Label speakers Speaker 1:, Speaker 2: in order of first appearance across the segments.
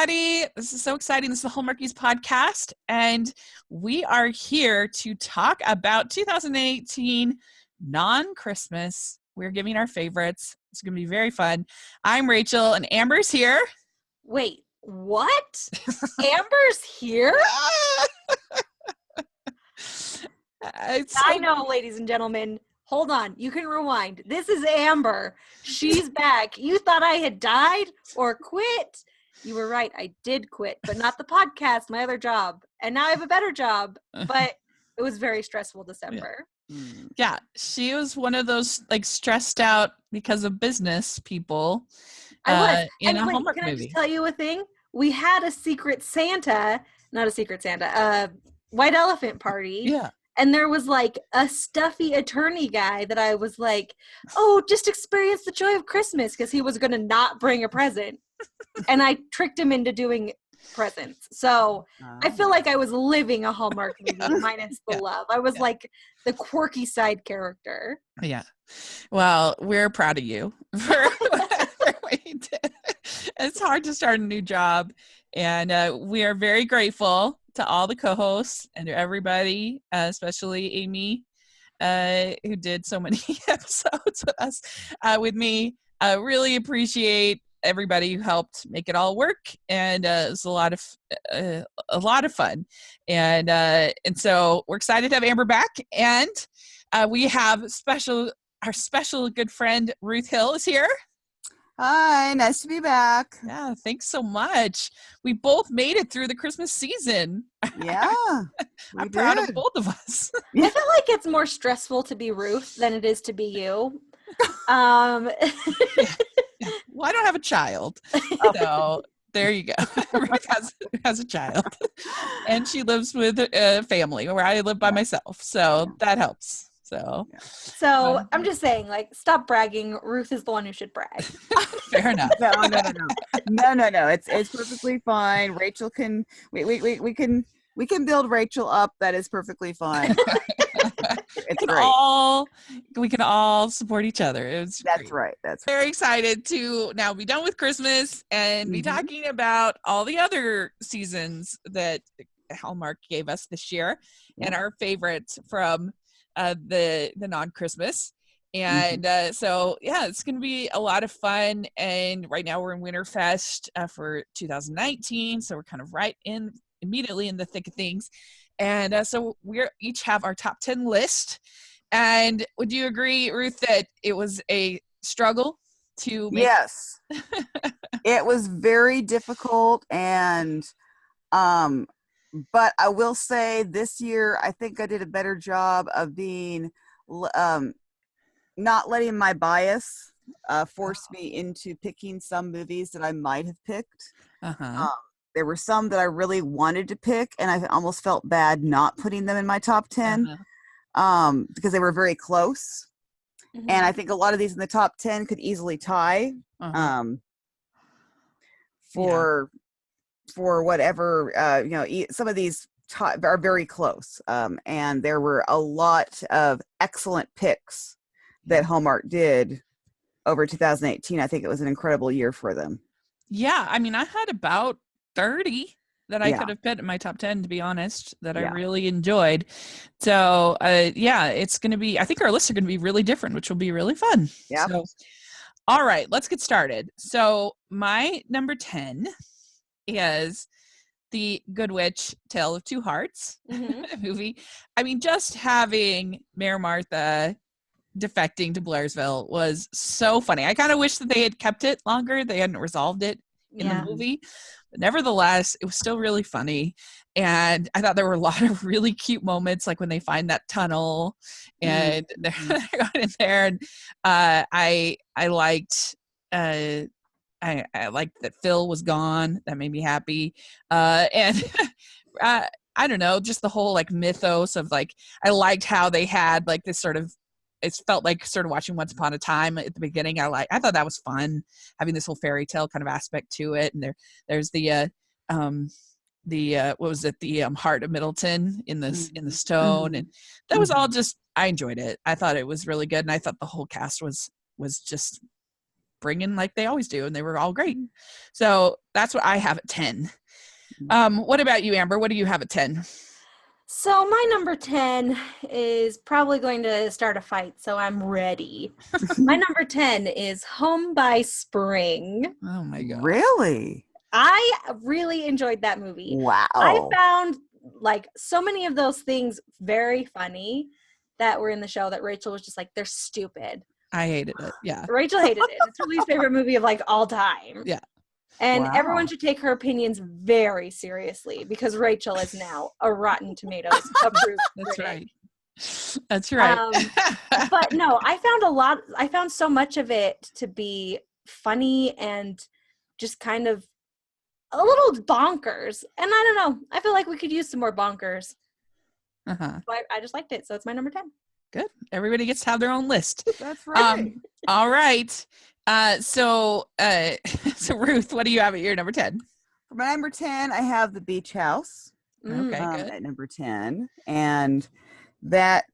Speaker 1: everybody. This is so exciting. This is the Hallmarkies podcast, and we are here to talk about 2018 non-Christmas. We're giving our favorites. It's going to be very fun. I'm Rachel, and Amber's here.
Speaker 2: Wait, what? Amber's here? I know, ladies and gentlemen. Hold on. You can rewind. This is Amber. She's back. You thought I had died or quit? You were right. I did quit, but not the podcast, my other job. And now I have a better job, but it was very stressful December.
Speaker 1: Yeah, she was one of those like stressed out because of business people.
Speaker 2: I was.
Speaker 1: In a Hallmark
Speaker 2: can
Speaker 1: movie.
Speaker 2: I just tell you a thing? We had a secret Santa, not a secret Santa, white elephant party.
Speaker 1: Yeah.
Speaker 2: And there was like a stuffy attorney guy that I was like, oh, just experience the joy of Christmas, because he was going to not bring a present. And I tricked him into doing presents. So I feel like I was living a Hallmark movie minus the love. I was like the quirky side character.
Speaker 1: Yeah. Well, we're proud of you for what you did. It's hard to start a new job. And we are very grateful to all the co-hosts and to everybody, especially Amy, who did so many episodes with us, with me. I really appreciate everybody who helped make it all work, and it was a lot of fun. And so we're excited to have Amber back, and we have our special good friend Ruth Hill is here.
Speaker 3: Hi, nice to be back.
Speaker 1: Yeah, thanks so much. We both made it through the Christmas season.
Speaker 3: Yeah,
Speaker 1: I'm proud of both of us.
Speaker 2: I feel like it's more stressful to be Ruth than it is to be you.
Speaker 1: Well, I don't have a child, so there you go. Ruth has a child, and she lives with a family where I live by myself, so that helps. So
Speaker 2: I'm just saying, like, stop bragging. Ruth is the one who should brag.
Speaker 1: Fair enough.
Speaker 3: No. It's perfectly fine. Rachel can we can build Rachel up. That is perfectly fine. It's great.
Speaker 1: We can all support each other. That's
Speaker 3: great. Right. That's
Speaker 1: very excited to now be done with Christmas and be talking about all the other seasons that Hallmark gave us this year and our favorites from the non-Christmas. And so it's gonna be a lot of fun. And right now we're in Winterfest for 2019, so we're kind of immediately in the thick of things. And so we each have our top 10 list. And would you agree, Ruth, that it was a struggle to make?
Speaker 3: Yes. It was very difficult, and but I will say this year, I think I did a better job of being, not letting my bias force me into picking some movies that I might have picked. There were some that I really wanted to pick, and I almost felt bad not putting them in my top 10 because they were very close. And I think a lot of these in the top 10 could easily tie for whatever, some of these are very close. And there were a lot of excellent picks that Hallmark did over 2018. I think it was an incredible year for them.
Speaker 1: Yeah. I mean, I had about 30 that I could have put in my top 10, to be honest, that I really enjoyed. So, it's going to be, I think our lists are going to be really different, which will be really fun.
Speaker 3: Yeah.
Speaker 1: So, all right, let's get started. So my number 10 is the Good Witch Tale of Two Hearts movie. I mean, just having Mayor Martha defecting to Blairsville was so funny. I kind of wish that they had kept it longer. They hadn't resolved it in the movie. But nevertheless, it was still really funny. And I thought there were a lot of really cute moments, like when they find that tunnel and they're going in there. And I liked I liked that Phil was gone. That made me happy. And I don't know, just the whole like mythos of like, I liked how they had like this sort of, it felt like sort of watching Once Upon a Time at the beginning. I thought that was fun, having this whole fairy tale kind of aspect to it. And there's the what was it? The Heart of Middleton in the stone. And that was all just, I enjoyed it. I thought it was really good. And I thought the whole cast was just bring in like they always do, and they were all great. So that's what I have at 10. What about you, Amber? What do you have at 10?
Speaker 2: So my number 10 is probably going to start a fight, so I'm ready. My number 10 is Home by Spring.
Speaker 1: Oh my god.
Speaker 3: Really?
Speaker 2: I really enjoyed that movie.
Speaker 3: Wow.
Speaker 2: I found like so many of those things very funny that were in the show that Rachel was just like, they're stupid.
Speaker 1: I hated it. Yeah.
Speaker 2: Rachel hated it. It's her least favorite movie of like all time.
Speaker 1: Yeah.
Speaker 2: And
Speaker 3: Wow.
Speaker 2: everyone should take her opinions very seriously because Rachel is now a Rotten Tomatoes approved
Speaker 1: That's
Speaker 2: critic.
Speaker 1: right. That's right.
Speaker 2: But no, I found so much of it to be funny and just kind of a little bonkers. And I don't know. I feel like we could use some more bonkers.
Speaker 1: Uh-huh.
Speaker 2: So I just liked it. So it's my number 10.
Speaker 1: Good. Everybody gets to have their own list.
Speaker 3: That's right.
Speaker 1: All right. So Ruth, what do you have at your number 10?
Speaker 3: For my number 10, I have The Beach House.
Speaker 1: Okay, good.
Speaker 3: At number 10. And that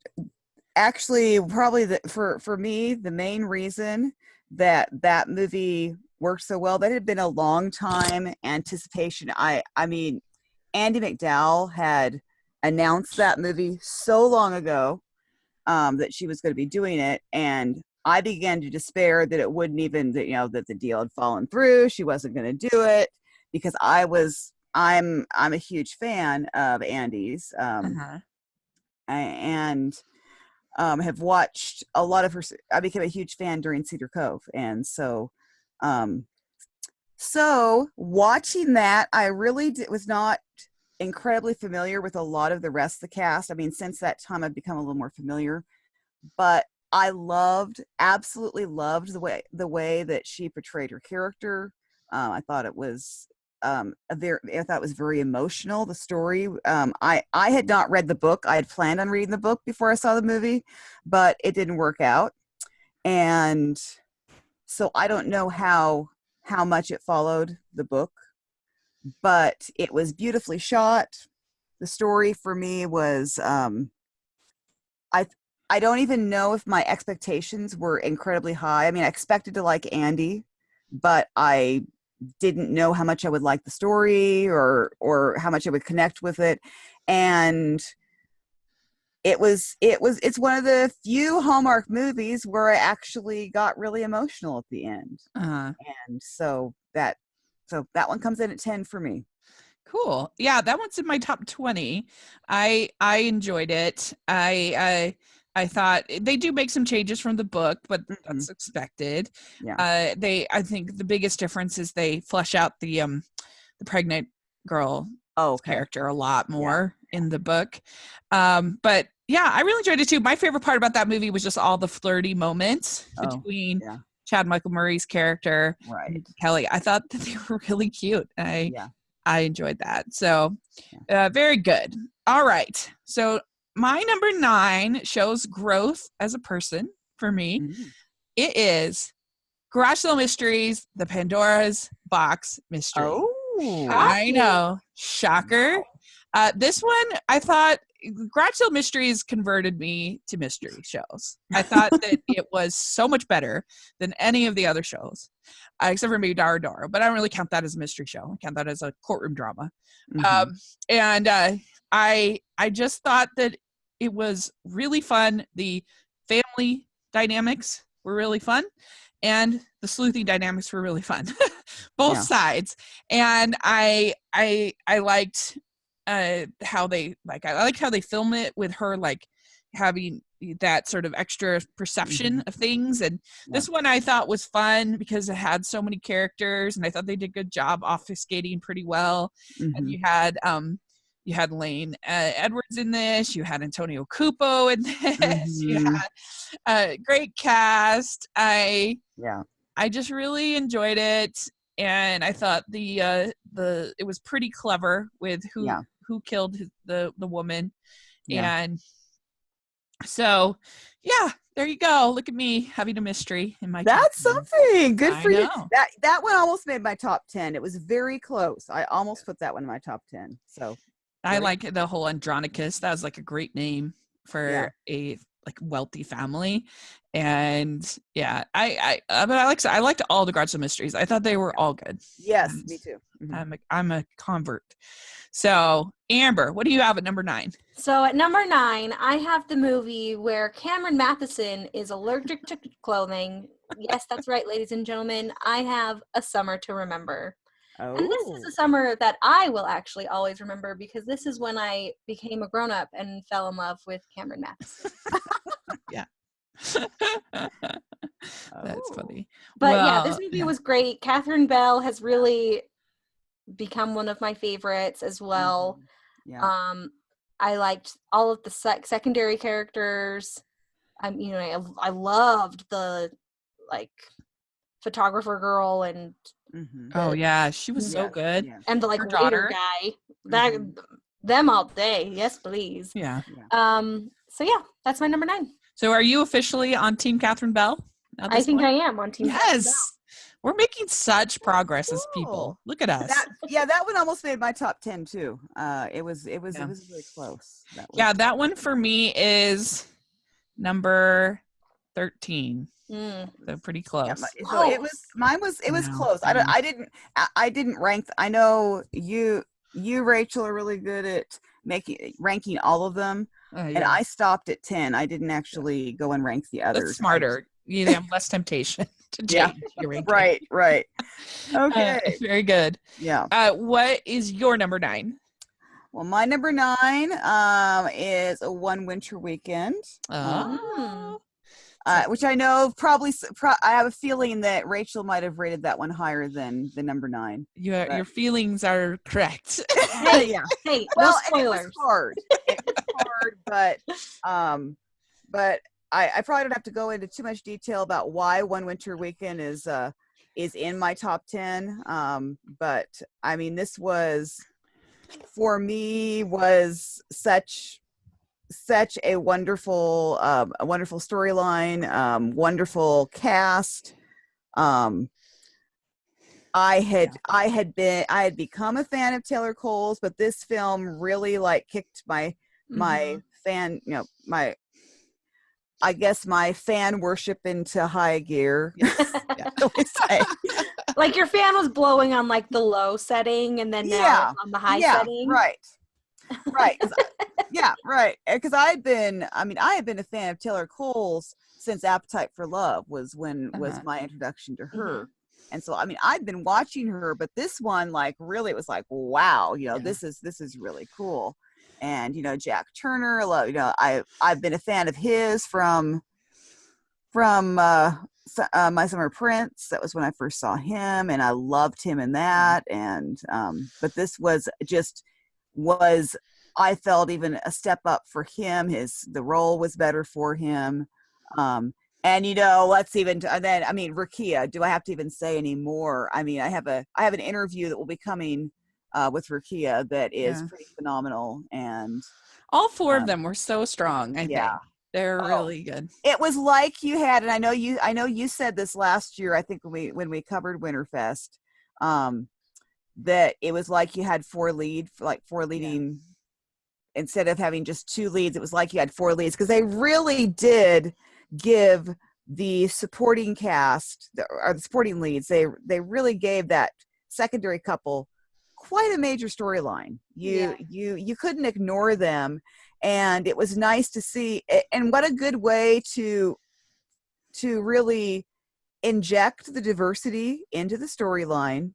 Speaker 3: actually probably for me, the main reason that movie worked so well, that had been a long time anticipation. I mean, Andie MacDowell had announced that movie so long ago that she was going to be doing it, and I began to despair that it wouldn't even, that the deal had fallen through. She wasn't going to do it because I'm a huge fan of Andie's, and have watched a lot of her. I became a huge fan during Cedar Cove, and so watching that, I really was not incredibly familiar with a lot of the rest of the cast. I mean, since that time, I've become a little more familiar, but I absolutely loved the way that she portrayed her character. I thought it was very emotional. The story. I had not read the book. I had planned on reading the book before I saw the movie, but it didn't work out, and so I don't know how much it followed the book, but it was beautifully shot. The story for me was, I don't even know if my expectations were incredibly high. I mean, I expected to like Andie, but I didn't know how much I would like the story or how much I would connect with it. And it's one of the few Hallmark movies where I actually got really emotional at the end. And so that one comes in at 10 for me.
Speaker 1: Cool. Yeah, that one's in my top 20. I enjoyed it. I thought they do make some changes from the book, but that's expected.
Speaker 3: Yeah.
Speaker 1: I think the biggest difference is they flesh out the pregnant girl character a lot more in the book. But yeah, I really enjoyed it too. My favorite part about that movie was just all the flirty moments between Chad Michael Murray's character and Kelly. I thought that they were really cute. I enjoyed that. So very good. All right. So my number 9 shows growth as a person for me. It is Garage Sale Mysteries, the Pandora's Box Mystery.
Speaker 3: Oh,
Speaker 1: I know. Shocker. This one, I thought Garage Sale Mysteries converted me to mystery shows. I thought that it was so much better than any of the other shows, except for maybe Dara Dora, but I don't really count that as a mystery show. I count that as a courtroom drama. And I just thought that it was really fun. The family dynamics were really fun, and the sleuthy dynamics were really fun. Both sides. And I liked how they I liked how they film it with her like having that sort of extra perception of things. And this one I thought was fun because it had so many characters, and I thought they did a good job obfuscating pretty well. And you had Lane Edwards in this. You had Antonio Cupo in this. You had a great cast. I just really enjoyed it, and I thought it was pretty clever with who killed the woman, and so there you go. Look at me having a mystery in my.
Speaker 3: That's something good for you.
Speaker 1: Know.
Speaker 3: That one almost made my top 10. It was very close. I almost put that one in my top 10. So.
Speaker 1: I like the whole Andronicus. That was like a great name for a like wealthy family. And yeah, but I liked all the Groucho mysteries. I thought they were all good.
Speaker 3: Yes,
Speaker 1: And
Speaker 3: me too. Mm-hmm.
Speaker 1: I'm a convert. So Amber, what do you have at number 9?
Speaker 2: So at number 9, I have the movie where Cameron Matheson is allergic to clothing. Yes, that's right, ladies and gentlemen. I have A Summer to Remember.
Speaker 3: Oh.
Speaker 2: And this is a summer that I will actually always remember because this is when I became a grown-up and fell in love with Cameron Matheson.
Speaker 1: Yeah. That's funny.
Speaker 2: But yeah, this movie was great. Catherine Bell has really become one of my favorites as well.
Speaker 3: Yeah.
Speaker 2: I liked all of the secondary characters. I loved the like photographer girl and
Speaker 1: oh yeah, she was so good.
Speaker 3: Yeah.
Speaker 2: And the like waiter guy. That them all day. Yes, please.
Speaker 1: Yeah.
Speaker 2: So yeah, that's my number 9.
Speaker 1: So are you officially on Team Catherine Bell?
Speaker 2: I think I am on Team Catherine Bell.
Speaker 1: We're making such progress as people. Look at us.
Speaker 3: That one almost made my top 10 too. It was really close.
Speaker 1: That one for me is number 13. So pretty close.
Speaker 3: Yeah, it was close. I didn't rank. I know you Rachel are really good at ranking all of them. And I stopped at 10. I didn't actually go and rank the others.
Speaker 1: That's smarter. You have less temptation to change your ranking.
Speaker 3: Right. Okay.
Speaker 1: Very good.
Speaker 3: Yeah.
Speaker 1: What is your number 9?
Speaker 3: Well, my number 9 is A One Winter Weekend. Which I know probably I have a feeling that Rachel might have rated that one higher than the number 9.
Speaker 1: Your feelings are correct.
Speaker 2: Hey,
Speaker 3: well,
Speaker 2: no spoilers.
Speaker 3: It was hard. But I probably don't have to go into too much detail about why One Winter Weekend is in my top 10. But I mean, this was for me was such a wonderful storyline, wonderful cast. I had become a fan of Taylor Cole's, but this film really like kicked my fan, I guess my fan worship into high gear.
Speaker 2: Like your fan was blowing on like the low setting, and then now it's on the high setting.
Speaker 3: Right. Right. Because I had been a fan of Taylor Cole's since Appetite for Love was my introduction to her. And so, I mean, I'd been watching her, but this one, like, really, it was like, wow, this is really cool. And, Jack Turner, I've been a fan of his from My Summer Prince. That was when I first saw him, and I loved him in that. And, but this I felt even a step up for him. The role was better for him. And Rukia, do I have to even say any more? I mean, I have an interview that will be coming with Rukia that is pretty phenomenal, and
Speaker 1: all 4 of them were so strong. I think they're really good.
Speaker 3: It was like you had, and I know you said this last year, I think when we covered Winterfest, that it was like you had 4 leading instead of having just 2 leads. It was like you had 4 leads, because they really did give the supporting cast or the supporting leads, they really gave that secondary couple quite a major storyline. You couldn't ignore them, and it was nice to see. And what a good way to really inject the diversity into the storyline.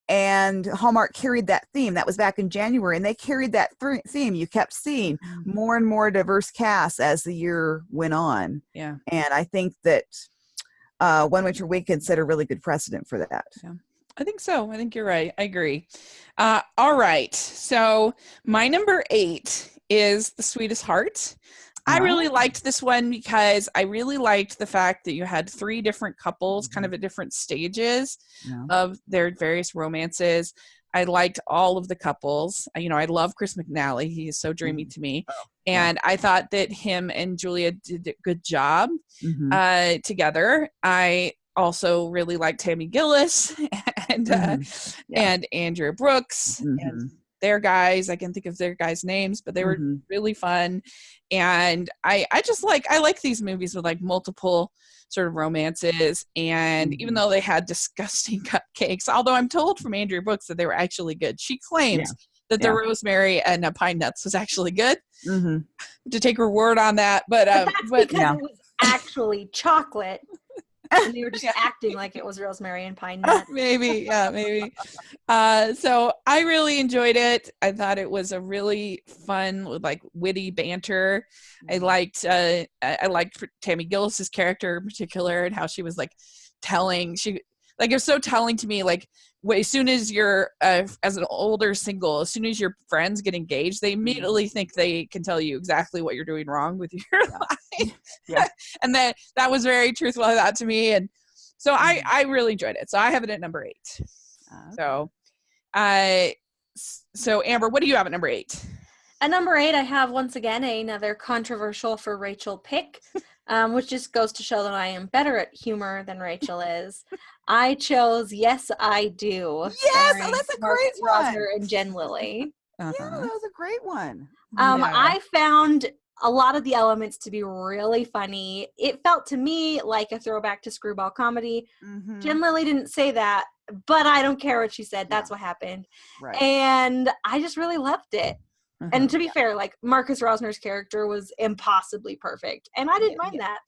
Speaker 3: And Hallmark carried that theme. That was back in January, and they carried that theme. You kept seeing more and more diverse casts as the year went on.
Speaker 1: Yeah.
Speaker 3: And I think that One Winter Weekend set a really good precedent for that.
Speaker 1: Yeah. I think so. I think you're right. I agree. All right. So my number 8 is The Sweetest Heart. I really liked this one because I really liked the fact that you had 3 different couples kind of at different stages of their various romances. I liked all of the couples. I love Chris McNally. He is so dreamy to me. And I thought that him and Julia did a good job together. I also really liked Tammy Gillis and Andrea Brooks. And their guys. I can think of their guys' names, but they were really fun. And I like these movies with like multiple sort of romances. And even though they had disgusting cupcakes, although I'm told from Andrea Brooks that they were actually good. She claims that the rosemary and pine nuts was actually good. To take her word on that, but
Speaker 2: that's because it was actually chocolate. And they were just acting like it was rosemary and pine nuts.
Speaker 1: maybe. So I really enjoyed it. I thought it was a really fun, like witty banter. I liked Tammy Gillis's character in particular, and how she was like it was so telling to me, like, as soon as you're as an older single, as soon as your friends get engaged, they immediately think they can tell you exactly what you're doing wrong with your life. And that was very truthful to me, and so I really enjoyed it. So I have it at number 8. So Amber, what do you have at number 8?
Speaker 2: At number 8, I have once again another controversial for Rachel pick, which just goes to show that I am better at humor than Rachel is. I chose Yes, I Do.
Speaker 3: Yes, that's a great one.
Speaker 2: Rosner and Jen Lilly.
Speaker 3: Yeah, that was a great one.
Speaker 2: I found a lot of the elements to be really funny. It felt to me like a throwback to screwball comedy. Jen Lilly didn't say that, but I don't care what she said. That's what happened. Right. And I just really loved it. And to be fair, like, Marcus Rosner's character was impossibly perfect, and I didn't mind that.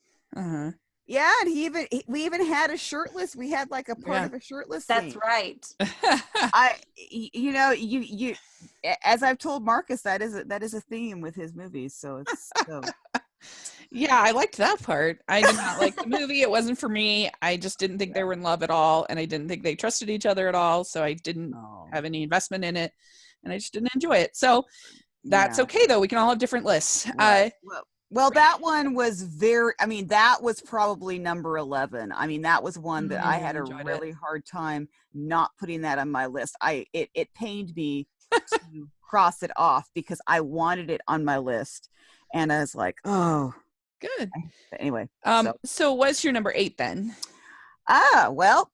Speaker 3: Yeah, and we even had a shirtless. We had like a part of a shirtless
Speaker 2: That's
Speaker 3: scene.
Speaker 2: right.
Speaker 3: You as I've told Marcus, that is a theme with his movies. So it's
Speaker 1: yeah, I liked that part. I did not like the movie. It wasn't for me. I just didn't think they were in love at all, and I didn't think they trusted each other at all. So I didn't have any investment in it, and I just didn't enjoy it. So that's okay, though. We can all have different lists.
Speaker 3: Right. Well, that one was that was probably number 11. I mean, that was one that I had a really hard time not putting that on my list. It pained me to cross it off because I wanted it on my list. And I was like, oh.
Speaker 1: Good.
Speaker 3: Anyway.
Speaker 1: So what's your number 8 then?
Speaker 3: Well,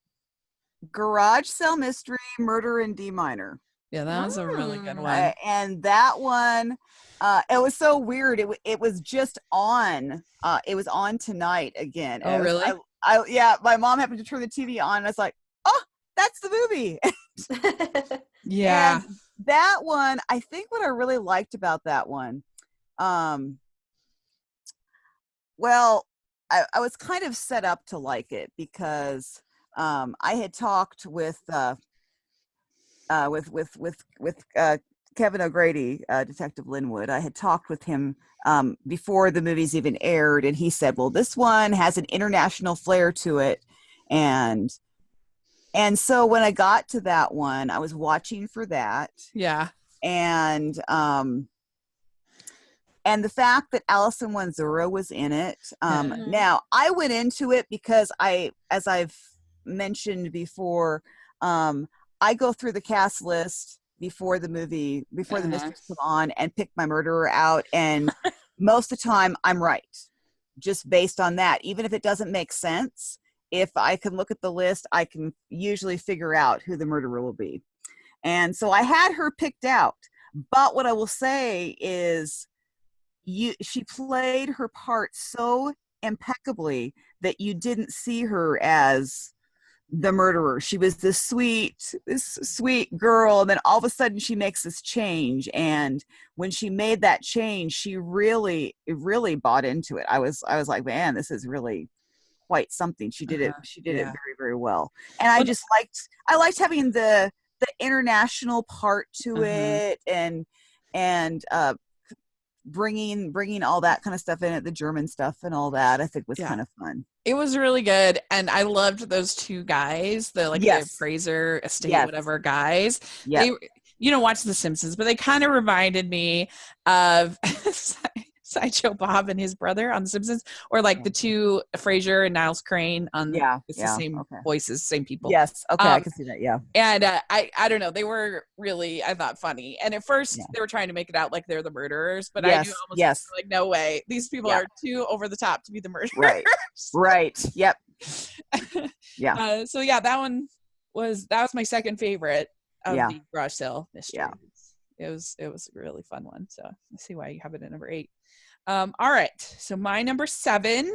Speaker 3: Garage Sale Mystery, Murder in D Minor.
Speaker 1: Yeah, that was a really good one.
Speaker 3: And that one, it was so weird. It was just on. It was on tonight again.
Speaker 1: Oh, really?
Speaker 3: My mom happened to turn the TV on, and I was like, oh, that's the movie.
Speaker 1: Yeah.
Speaker 3: And that one, I think what I really liked about that one, well, I was kind of set up to like it because I had talked with Kevin O'Grady, Detective Linwood. I had talked with him before the movies even aired, and he said, well, this one has an international flair to it. And so when I got to that one, I was watching for that.
Speaker 1: Yeah.
Speaker 3: And the fact that Alison Wanzura was in it. Now, I went into it because as I've mentioned before, I go through the cast list before the mysteries come on and pick my murderer out. And most of the time I'm right, just based on that. Even if it doesn't make sense, if I can look at the list, I can usually figure out who the murderer will be. And so I had her picked out. But what I will say is she played her part so impeccably that you didn't see her as the murderer. She was this sweet girl, and then all of a sudden she makes this change, and when she made that change, she really bought into it. I was like, man, this is really quite something. She did it very, very well. And I just liked having the international part to it, and bringing all that kind of stuff in it, the German stuff and all that, I think was kind of fun.
Speaker 1: It was really good, and I loved those two guys, the appraiser, estate, whatever guys.
Speaker 3: Yeah.
Speaker 1: They, watch The Simpsons, but they kind of reminded me of Sideshow Bob and his brother on The Simpsons, or like the two Frasier and Niles Crane on it's the same voices, same people.
Speaker 3: Yes, okay, I can see that. Yeah,
Speaker 1: and I don't know, they were really, I thought, funny. And at first they were trying to make it out like they're the murderers, but I knew almost like, no way, these people are too over the top to be the murderers.
Speaker 3: Right. Yep. Yeah.
Speaker 1: So that was my second favorite of the garage sale mystery. It was a really fun one. So I see why you have it at number 8. All right. So my number 7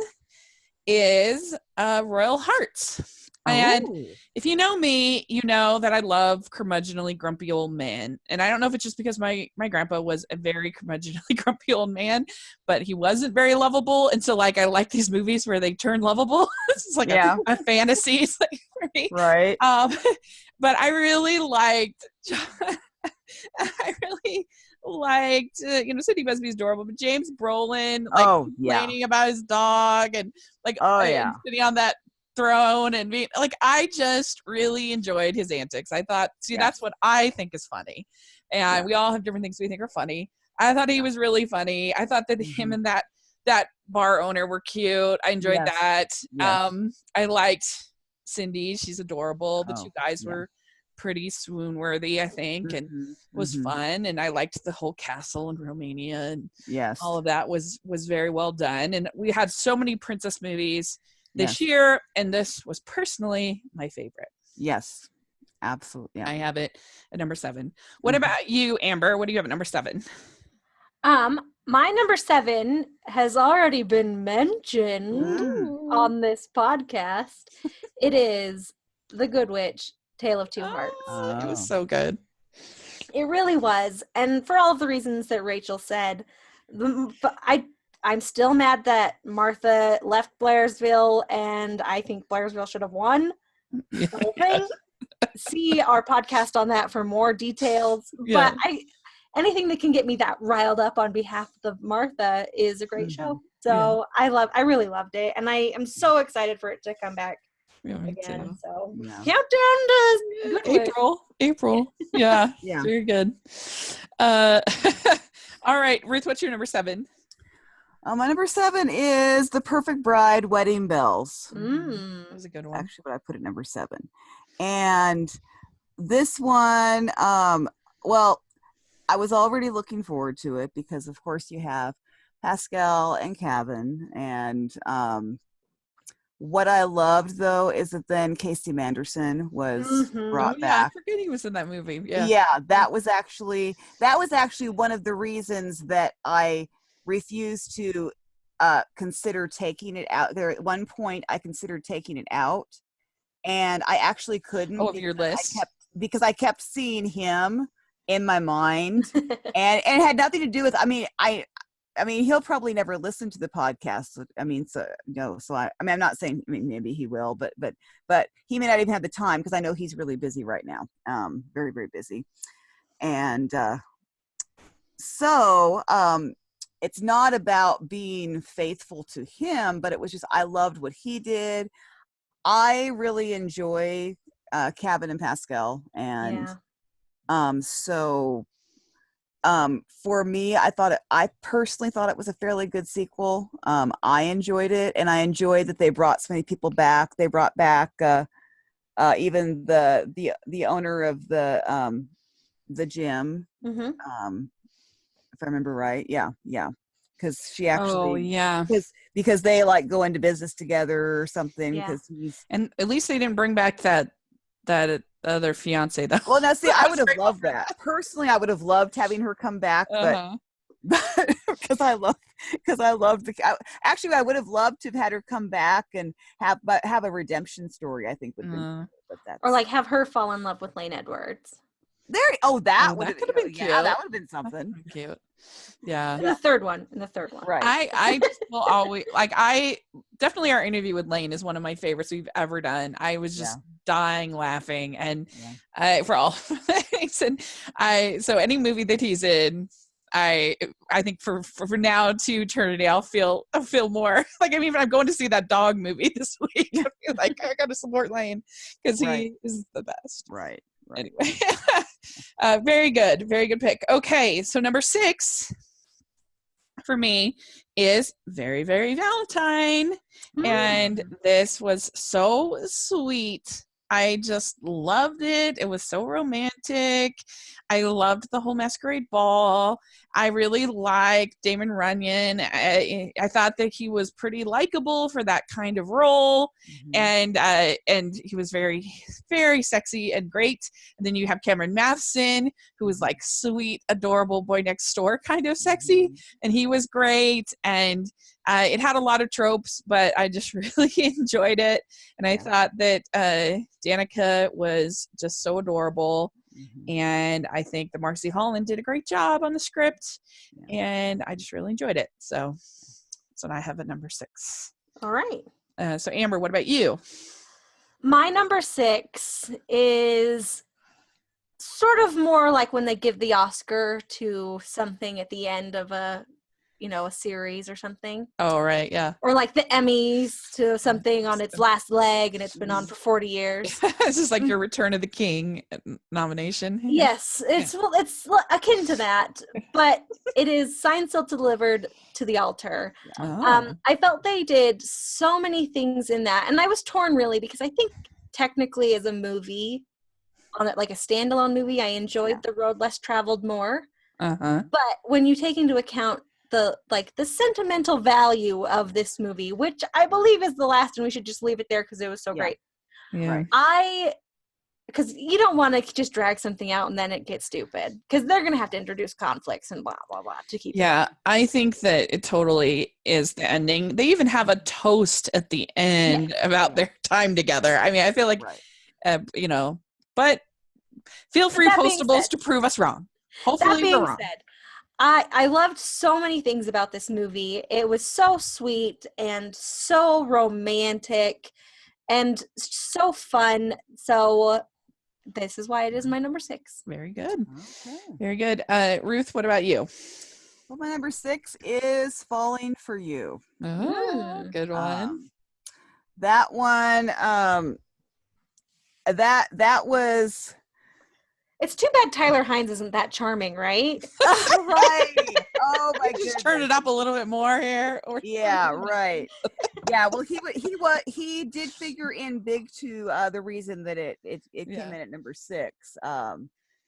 Speaker 1: is Royal Hearts. And if you know me, you know that I love curmudgeonly grumpy old men. And I don't know if it's just because my grandpa was a very curmudgeonly grumpy old man, but he wasn't very lovable. And so like I like these movies where they turn lovable. It's like a fantasy. It's like for me.
Speaker 3: Right.
Speaker 1: But I really liked Sidney Busby's adorable, but James Brolin complaining about his dog and sitting on that throne and being like, I just really enjoyed his antics. I thought, that's what I think is funny, and we all have different things we think are funny. I thought he was really funny. I thought that him and that bar owner were cute. I enjoyed that. I liked Cindy. She's adorable. The two guys were pretty swoon worthy, I think, and was fun. And I liked the whole castle in Romania, and all of that was very well done. And we had so many princess movies this year, and this was personally my favorite.
Speaker 3: Yes, absolutely.
Speaker 1: I have it at number 7. What about you, Amber? What do you have at number 7?
Speaker 2: My number 7 has already been mentioned on this podcast. It is The Good Witch, Tale of Two Hearts.
Speaker 1: It was so good.
Speaker 2: It really was. And for all of the reasons that Rachel said, but I'm still mad that Martha left Blairsville, and I think Blairsville should have won the whole thing. See our podcast on that for more details. But anything that can get me that riled up on behalf of Martha is a great show. So I really loved it, and I am so excited for it to come back again. Too. So countdown to
Speaker 1: April. Yeah. Very good. All right, Ruth, what's your number 7?
Speaker 3: My number 7 is The Perfect Bride, Wedding Bells.
Speaker 1: That was a good one.
Speaker 3: Actually, what I put at number 7. And this one, I was already looking forward to it because, of course, you have Pascal and Kevin. And what I loved, though, is that then Casey Manderson was brought back.
Speaker 1: I forget he was in that movie.
Speaker 3: That was actually one of the reasons that I refused to consider taking it out. There at one point I considered taking it out, and I actually couldn't.
Speaker 1: Of your list?
Speaker 3: Because I kept seeing him in my mind, and it had nothing to do with. I mean, he'll probably never listen to the podcast. I'm not saying. Maybe he will, but he may not even have the time because I know he's really busy right now. Very, very busy, and so. It's not about being faithful to him, but it was just, I loved what he did. I really enjoy Kevin and Pascal. And for me, I personally thought it was a fairly good sequel. I enjoyed it, and I enjoyed that they brought so many people back. They brought back even the owner of the gym. If I remember right. Because she actually, because they like go into business together or something.
Speaker 1: And at least they didn't bring back that other fiance though.
Speaker 3: Well, now see, I would have loved that. Personally, I would have loved having her come back, but because I loved actually, I would have loved to have had her come back and have a redemption story. I think would be,
Speaker 2: or like have her fall in love with Lane Edwards.
Speaker 3: That would have
Speaker 1: been cute.
Speaker 3: Yeah, that would have been something.
Speaker 1: Cute. Yeah.
Speaker 2: In the third one.
Speaker 3: Right.
Speaker 1: I just will always definitely our interview with Lane is one of my favorites we've ever done. I was just dying laughing, and for all things. And so any movie that he's in, I think for now to eternity, I'll feel more like I'm going to see that dog movie this week. I feel like I got to support Lane because he is the best.
Speaker 3: Right.
Speaker 1: Anyway, very good pick. Okay, so number 6 for me is Very, Very Valentine, and this was so sweet. I just loved it. It was so romantic. I loved the whole masquerade ball. I really liked Damon Runyon. I thought that he was pretty likable for that kind of role, and he was very, very sexy and great. And then you have Cameron Matheson, who was like sweet, adorable boy next door kind of sexy, and he was great. And it had a lot of tropes, but I just really enjoyed it. And I thought that Danica was just so adorable. And I think that Marcy Holland did a great job on the script, and I just really enjoyed it. So that's what I have at number 6.
Speaker 2: All right.
Speaker 1: So Amber, what about you?
Speaker 2: My number 6 is sort of more like when they give the Oscar to something at the end of a series or something.
Speaker 1: Oh, right, yeah.
Speaker 2: Or like the Emmys to something on its last leg and it's been on for 40 years.
Speaker 1: This is like your Return of the King nomination.
Speaker 2: Yes, it's akin to that, but it is Signed, Sealed, Delivered to the Altar.
Speaker 1: Oh.
Speaker 2: I felt they did so many things in that, and I was torn really because I think technically as a movie, on it like a standalone movie, I enjoyed The Road Less Traveled more. But when you take into account the sentimental value of this movie, which I believe is the last, and we should just leave it there because it was so great.
Speaker 1: Yeah.
Speaker 2: Because you don't want to just drag something out and then it gets stupid, because they're going to have to introduce conflicts and blah, blah, blah to keep
Speaker 1: it. I think that it totally is the ending. They even have a toast at the end about their time together. I mean, I feel like, but feel free, Postables, to prove us wrong. Hopefully we're wrong.
Speaker 2: I loved so many things about this movie. It was so sweet and so romantic and so fun. So this is why it is my number 6.
Speaker 1: Very good. Okay. Very good. Ruth, what about you?
Speaker 3: Well, my number 6 is Falling for You.
Speaker 1: Oh, good one.
Speaker 3: That one, that was...
Speaker 2: It's too bad Tyler Hines isn't that charming, right?
Speaker 3: Right. Oh my goodness.
Speaker 1: Just turn it up a little bit more here.
Speaker 3: Yeah, right. Yeah, well, he did figure in big to the reason that it came in at number 6,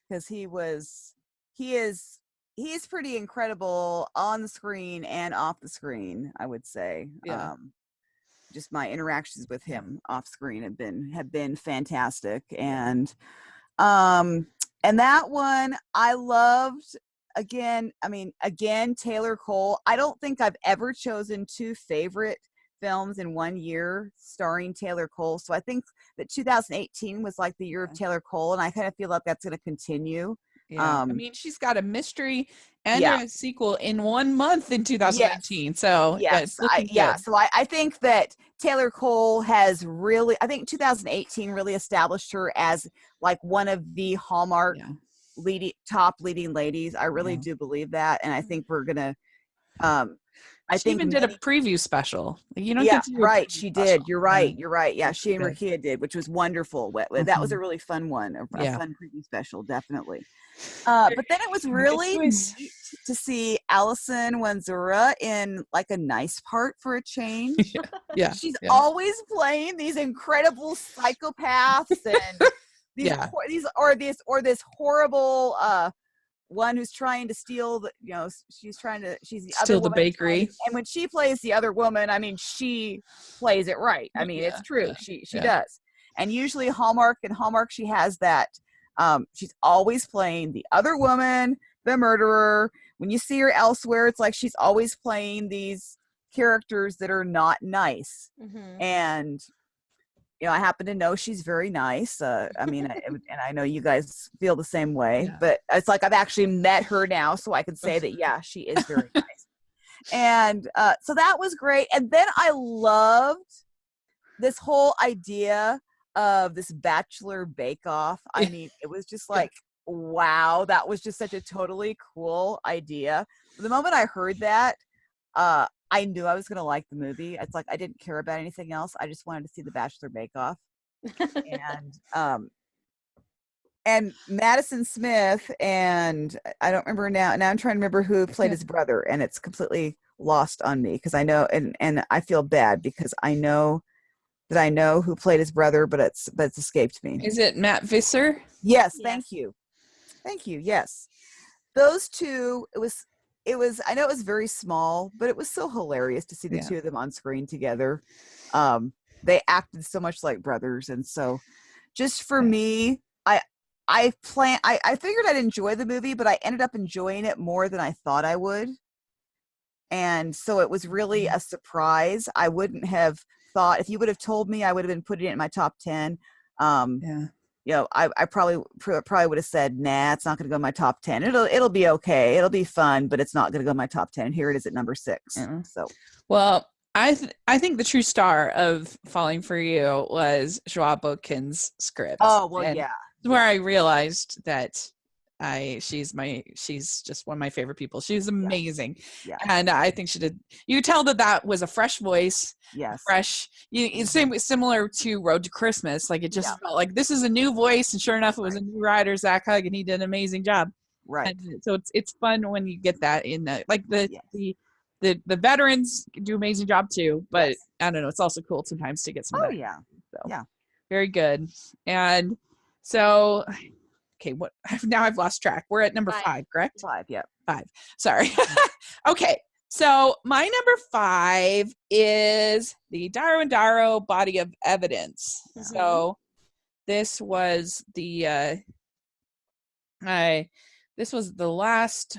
Speaker 3: because he is pretty incredible on the screen and off the screen, I would say. Just my interactions with him off screen have been fantastic, and that one I loved. Again, Taylor Cole. I don't think I've ever chosen 2 favorite films in one year starring Taylor Cole. So I think that 2018 was like the year of Taylor Cole, and I kind of feel like that's going to continue.
Speaker 1: Yeah. She's got a mystery and a sequel in 1 month in 2019. Yes. So
Speaker 3: so I think that Taylor Cole has really, I think 2018 really established her as like one of the Hallmark top leading ladies. I really do believe that, and I think we're gonna.
Speaker 1: She even did a preview special. You don't get to
Speaker 3: right. She did. You're right. You're right. Yeah, she and Rakia did, which was wonderful. That was a really fun one. A fun preview special, definitely. But then it was really neat to see Alison Wanzura in like a nice part for a change. She's always playing these incredible psychopaths and this horrible one who's trying to steal she's the
Speaker 1: steal
Speaker 3: other
Speaker 1: the bakery.
Speaker 3: And when she plays the other woman, she plays it right. It's true. She does. And usually Hallmark she has that. She's always playing the other woman, the murderer. When you see her elsewhere, it's like she's always playing these characters that are not nice. And I happen to know she's very nice. And I know you guys feel the same way, but it's like I've actually met her now, so I can say that, she is very nice. And so that was great. And then I loved this whole idea of this Bachelor Bake Off. It was just like, wow, that was just such a totally cool idea. The moment I heard that, I knew I was going to like the movie. It's like I didn't care about anything else. I just wanted to see the Bachelor Bake Off. And Madison Smith, and I don't remember now. Now I'm trying to remember who played his brother, and it's completely lost on me because I know, and I feel bad because I know who played his brother, but it's escaped me.
Speaker 1: Is it Matt Visser?
Speaker 3: Yes. Thank you. Yes. Those two, I know it was very small, but it was so hilarious to see the two of them on screen together. They acted so much like brothers. And so just for me, I figured I'd enjoy the movie, but I ended up enjoying it more than I thought I would. And so it was really a surprise. I wouldn't have thought, if you would have told me, I would have been putting it in my top 10. I probably would have said, nah, it's not going to go in my top 10. It'll be okay. It'll be fun, but it's not going to go in my top 10. Here it is at number 6. So,
Speaker 1: well, I think the true star of Falling for You was Joa Boken's script.
Speaker 3: Oh, well, and
Speaker 1: where I realized that she's just one of my favorite people. She was amazing.
Speaker 3: Yeah.
Speaker 1: And I think she did. You could tell that was a fresh voice.
Speaker 3: Yes.
Speaker 1: Fresh. Similar to Road to Christmas. Like it just felt like this is a new voice, and sure enough, it was a new writer, Zach Hugg, and he did an amazing job.
Speaker 3: Right.
Speaker 1: And so it's fun when you get that in the veterans do an amazing job too, but I don't know. It's also cool sometimes to get some. Very good. And so. Okay, now I've lost track. We're at number 5, correct?
Speaker 3: 5, yeah.
Speaker 1: 5. Sorry. Okay, so my number 5 is the Darrow and Darrow Body of Evidence. Mm-hmm. So this was the last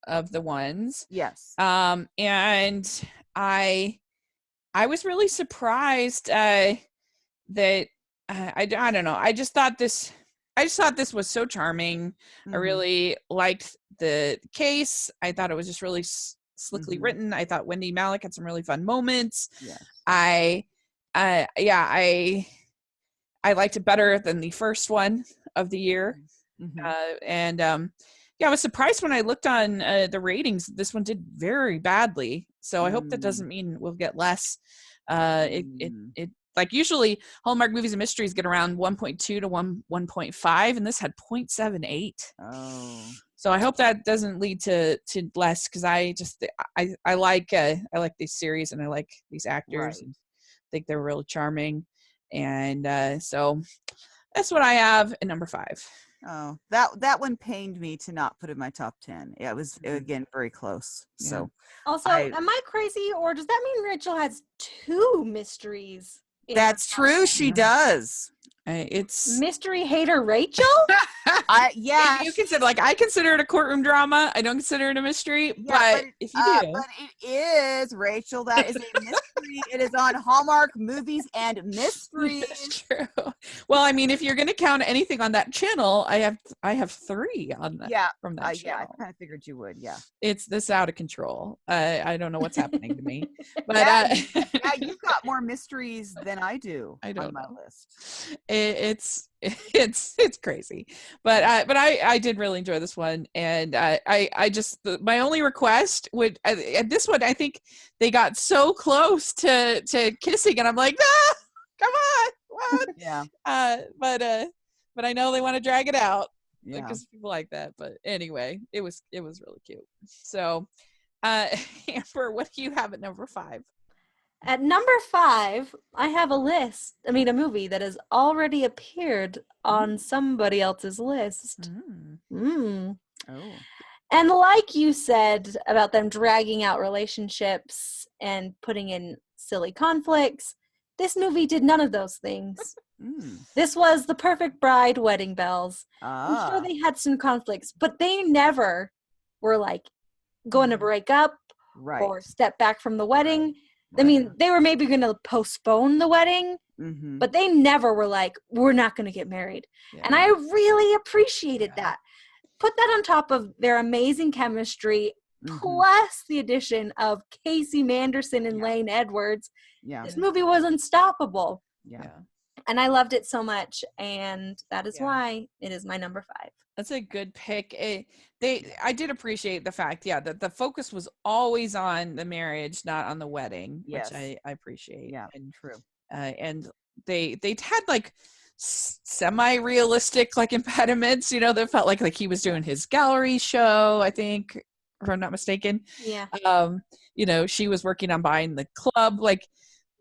Speaker 1: of the ones.
Speaker 3: Yes.
Speaker 1: And I was really surprised that I don't know. I just thought this was so charming. Mm-hmm. I really liked the case. I thought it was just really slickly written. I thought Wendy Malick had some really fun moments.
Speaker 3: Yes.
Speaker 1: I liked it better than the first one of the year. Mm-hmm. I was surprised when I looked on the ratings. This one did very badly. So I hope that doesn't mean we'll get less. It like usually Hallmark movies and mysteries get around 1.2 to 1.5, and this had 0.78.
Speaker 3: Oh.
Speaker 1: So I hope that doesn't lead to less, because I like these series and I like these actors and think they're really charming. And so that's what I have at number 5.
Speaker 3: Oh, that one pained me to not put in my top 10. Yeah, it was again very close. Yeah. So
Speaker 2: also, am I crazy, or does that mean Rachel has 2 mysteries?
Speaker 3: That's true. She does.
Speaker 1: It's
Speaker 2: mystery hater Rachel.
Speaker 1: You consider, I consider it a courtroom drama. I don't consider it a mystery, but if you do,
Speaker 3: but it is, Rachel. That is a mystery. It is on Hallmark Movies and Mysteries.
Speaker 1: That's true. Well, I mean, if you're going to count anything on that channel, I have 3 on that.
Speaker 3: Yeah,
Speaker 1: from that channel.
Speaker 3: Yeah, I kind of figured you would. Yeah,
Speaker 1: it's this out of control. I don't know what's happening to me, but
Speaker 3: you've got more mysteries than I do.
Speaker 1: I don't
Speaker 3: on my
Speaker 1: know.
Speaker 3: List.
Speaker 1: It's crazy, but I did really enjoy this one, and I just my only request would at this one, I think they got so close to kissing, and I'm like, come on, what?
Speaker 3: Yeah.
Speaker 1: But I know they want to drag it out, because people like that. But anyway, it was really cute. So, Amber, what do you have at number 5?
Speaker 2: At number 5, I have a movie that has already appeared on somebody else's list.
Speaker 3: Oh.
Speaker 2: And like you said about them dragging out relationships and putting in silly conflicts, this movie did none of those things. This was The Perfect Bride, Wedding Bells. I'm sure they had some conflicts, but they never were going to break up or step back from the wedding. I mean, they were maybe going to postpone the wedding, but they never were like, we're not going to get married. Yeah. And I really appreciated that. Put that on top of their amazing chemistry, plus the addition of Casey Manderson and Lane Edwards. Yeah. This movie was unstoppable.
Speaker 3: Yeah.
Speaker 2: And I loved it so much, and that is why it is my number 5.
Speaker 1: That's a good pick. I did appreciate the fact, that the focus was always on the marriage, not on the wedding, which I appreciate.
Speaker 3: Yeah,
Speaker 1: and
Speaker 3: true.
Speaker 1: And they had semi-realistic impediments, that felt like he was doing his gallery show, I think, if I'm not mistaken.
Speaker 2: Yeah.
Speaker 1: She was working on buying the club.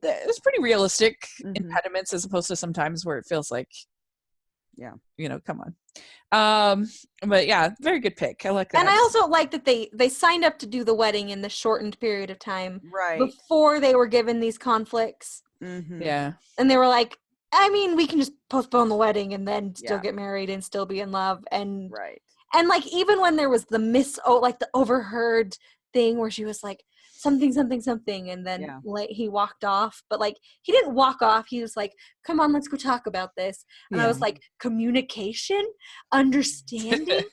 Speaker 1: It was pretty realistic impediments, as opposed to sometimes where it feels like
Speaker 3: Yeah.
Speaker 1: Come on. But yeah, very good pick. I like that.
Speaker 2: And I also like that they signed up to do the wedding in the shortened period of time.
Speaker 3: Right.
Speaker 2: Before they were given these conflicts.
Speaker 3: Mm-hmm.
Speaker 1: Yeah.
Speaker 2: And they were like, I mean, we can just postpone the wedding and then still get married and still be in love. And
Speaker 3: right.
Speaker 2: And like, even when there was the overheard thing where she was like, something, and then he walked off. But like, he didn't walk off. He was like, come on, let's go talk about this. And I was like, communication, understanding.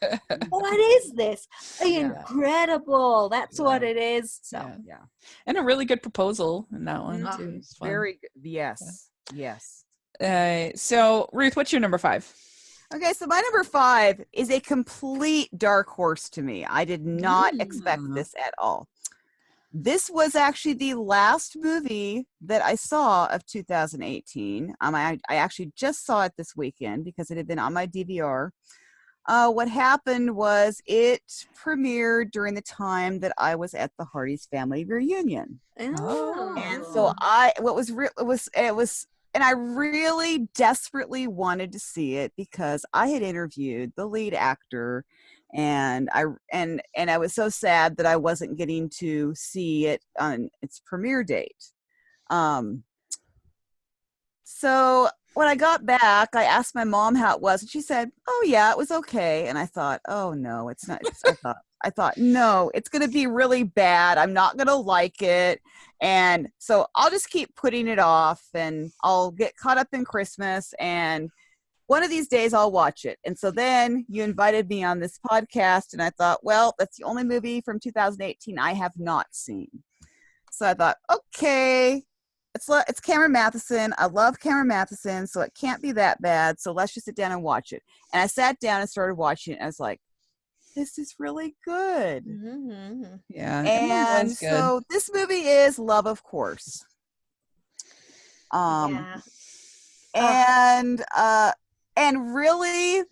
Speaker 2: What is this? Incredible. That's what it is. So
Speaker 3: yeah.
Speaker 1: And a really good proposal in that one too. It's fun.
Speaker 3: Very good. Yes. Yes.
Speaker 1: So Ruth, what's your number 5?
Speaker 3: Okay, so my number 5 is a complete dark horse to me. I did not expect this at all. This was actually the last movie that I saw of 2018. I actually just saw it this weekend because it had been on my DVR. What happened was it premiered during the time that I was at the Hardy's family reunion.
Speaker 2: Oh.
Speaker 3: And so and I really desperately wanted to see it because I had interviewed the lead actor, and I was so sad that I wasn't getting to see it on its premiere date. So when I got back, I asked my mom how it was, and she said, "Oh yeah, it was okay." And I thought, "Oh no, it's not." I thought, no, it's going to be really bad. I'm not going to like it. And so I'll just keep putting it off, and I'll get caught up in Christmas, and one of these days I'll watch it. And so then you invited me on this podcast, and I thought, well, that's the only movie from 2018 I have not seen. So I thought, okay, it's Cameron Matheson. I love Cameron Matheson, so it can't be that bad. So let's just sit down and watch it. And I sat down and started watching it, and I was like, this is really good.
Speaker 2: Mm-hmm.
Speaker 1: Yeah.
Speaker 3: And so this movie is Love, of Course. And really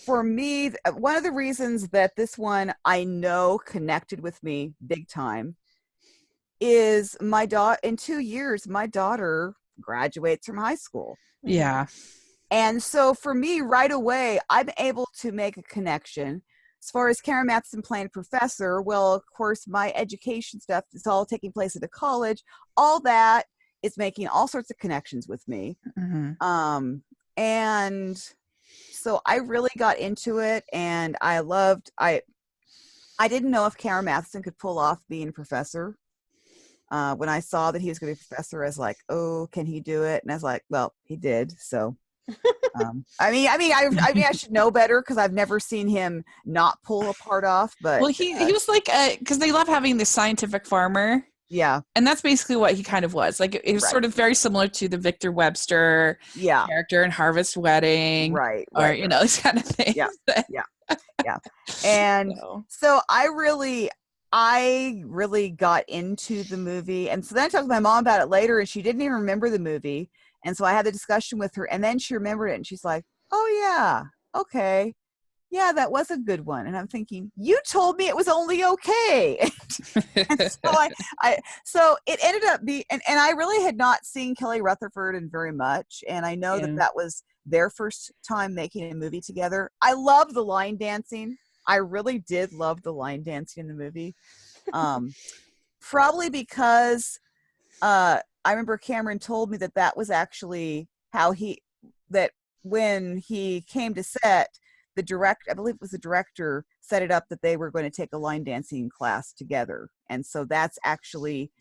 Speaker 3: for me, one of the reasons that this one I know connected with me big time is in 2 years, my daughter graduates from high school.
Speaker 1: Yeah.
Speaker 3: And so for me right away, I'm able to make a connection. As far as Cameron Matheson playing professor, well, of course, my education stuff is all taking place at a college. All that is making all sorts of connections with me.
Speaker 1: Mm-hmm.
Speaker 3: And so I really got into it, and I didn't know if Cameron Matheson could pull off being a professor. When I saw that he was going to be a professor, I was like, oh, can he do it? And I was like, well, he did. So I should know better because I've never seen him not pull a part off. But
Speaker 1: he was like, because they love having this scientific farmer.
Speaker 3: Yeah,
Speaker 1: and that's basically what he kind of was. Like it was sort of very similar to the Victor Webster character in Harvest Wedding,
Speaker 3: right?
Speaker 1: This kind of thing.
Speaker 3: Yeah. And so I really got into the movie, and so then I talked to my mom about it later, and she didn't even remember the movie. And so I had the discussion with her, and then she remembered it, and she's like, oh, yeah, okay. Yeah, that was a good one. And I'm thinking, you told me it was only okay. And so it ended up being, and I really had not seen Kelly Rutherford in very much. And I know that was their first time making a movie together. I love the line dancing. I really did love the line dancing in the movie. Probably because I remember Cameron told me that was actually that when he came to set, I believe it was the director, set it up that they were going to take a line dancing class together. And so that's actually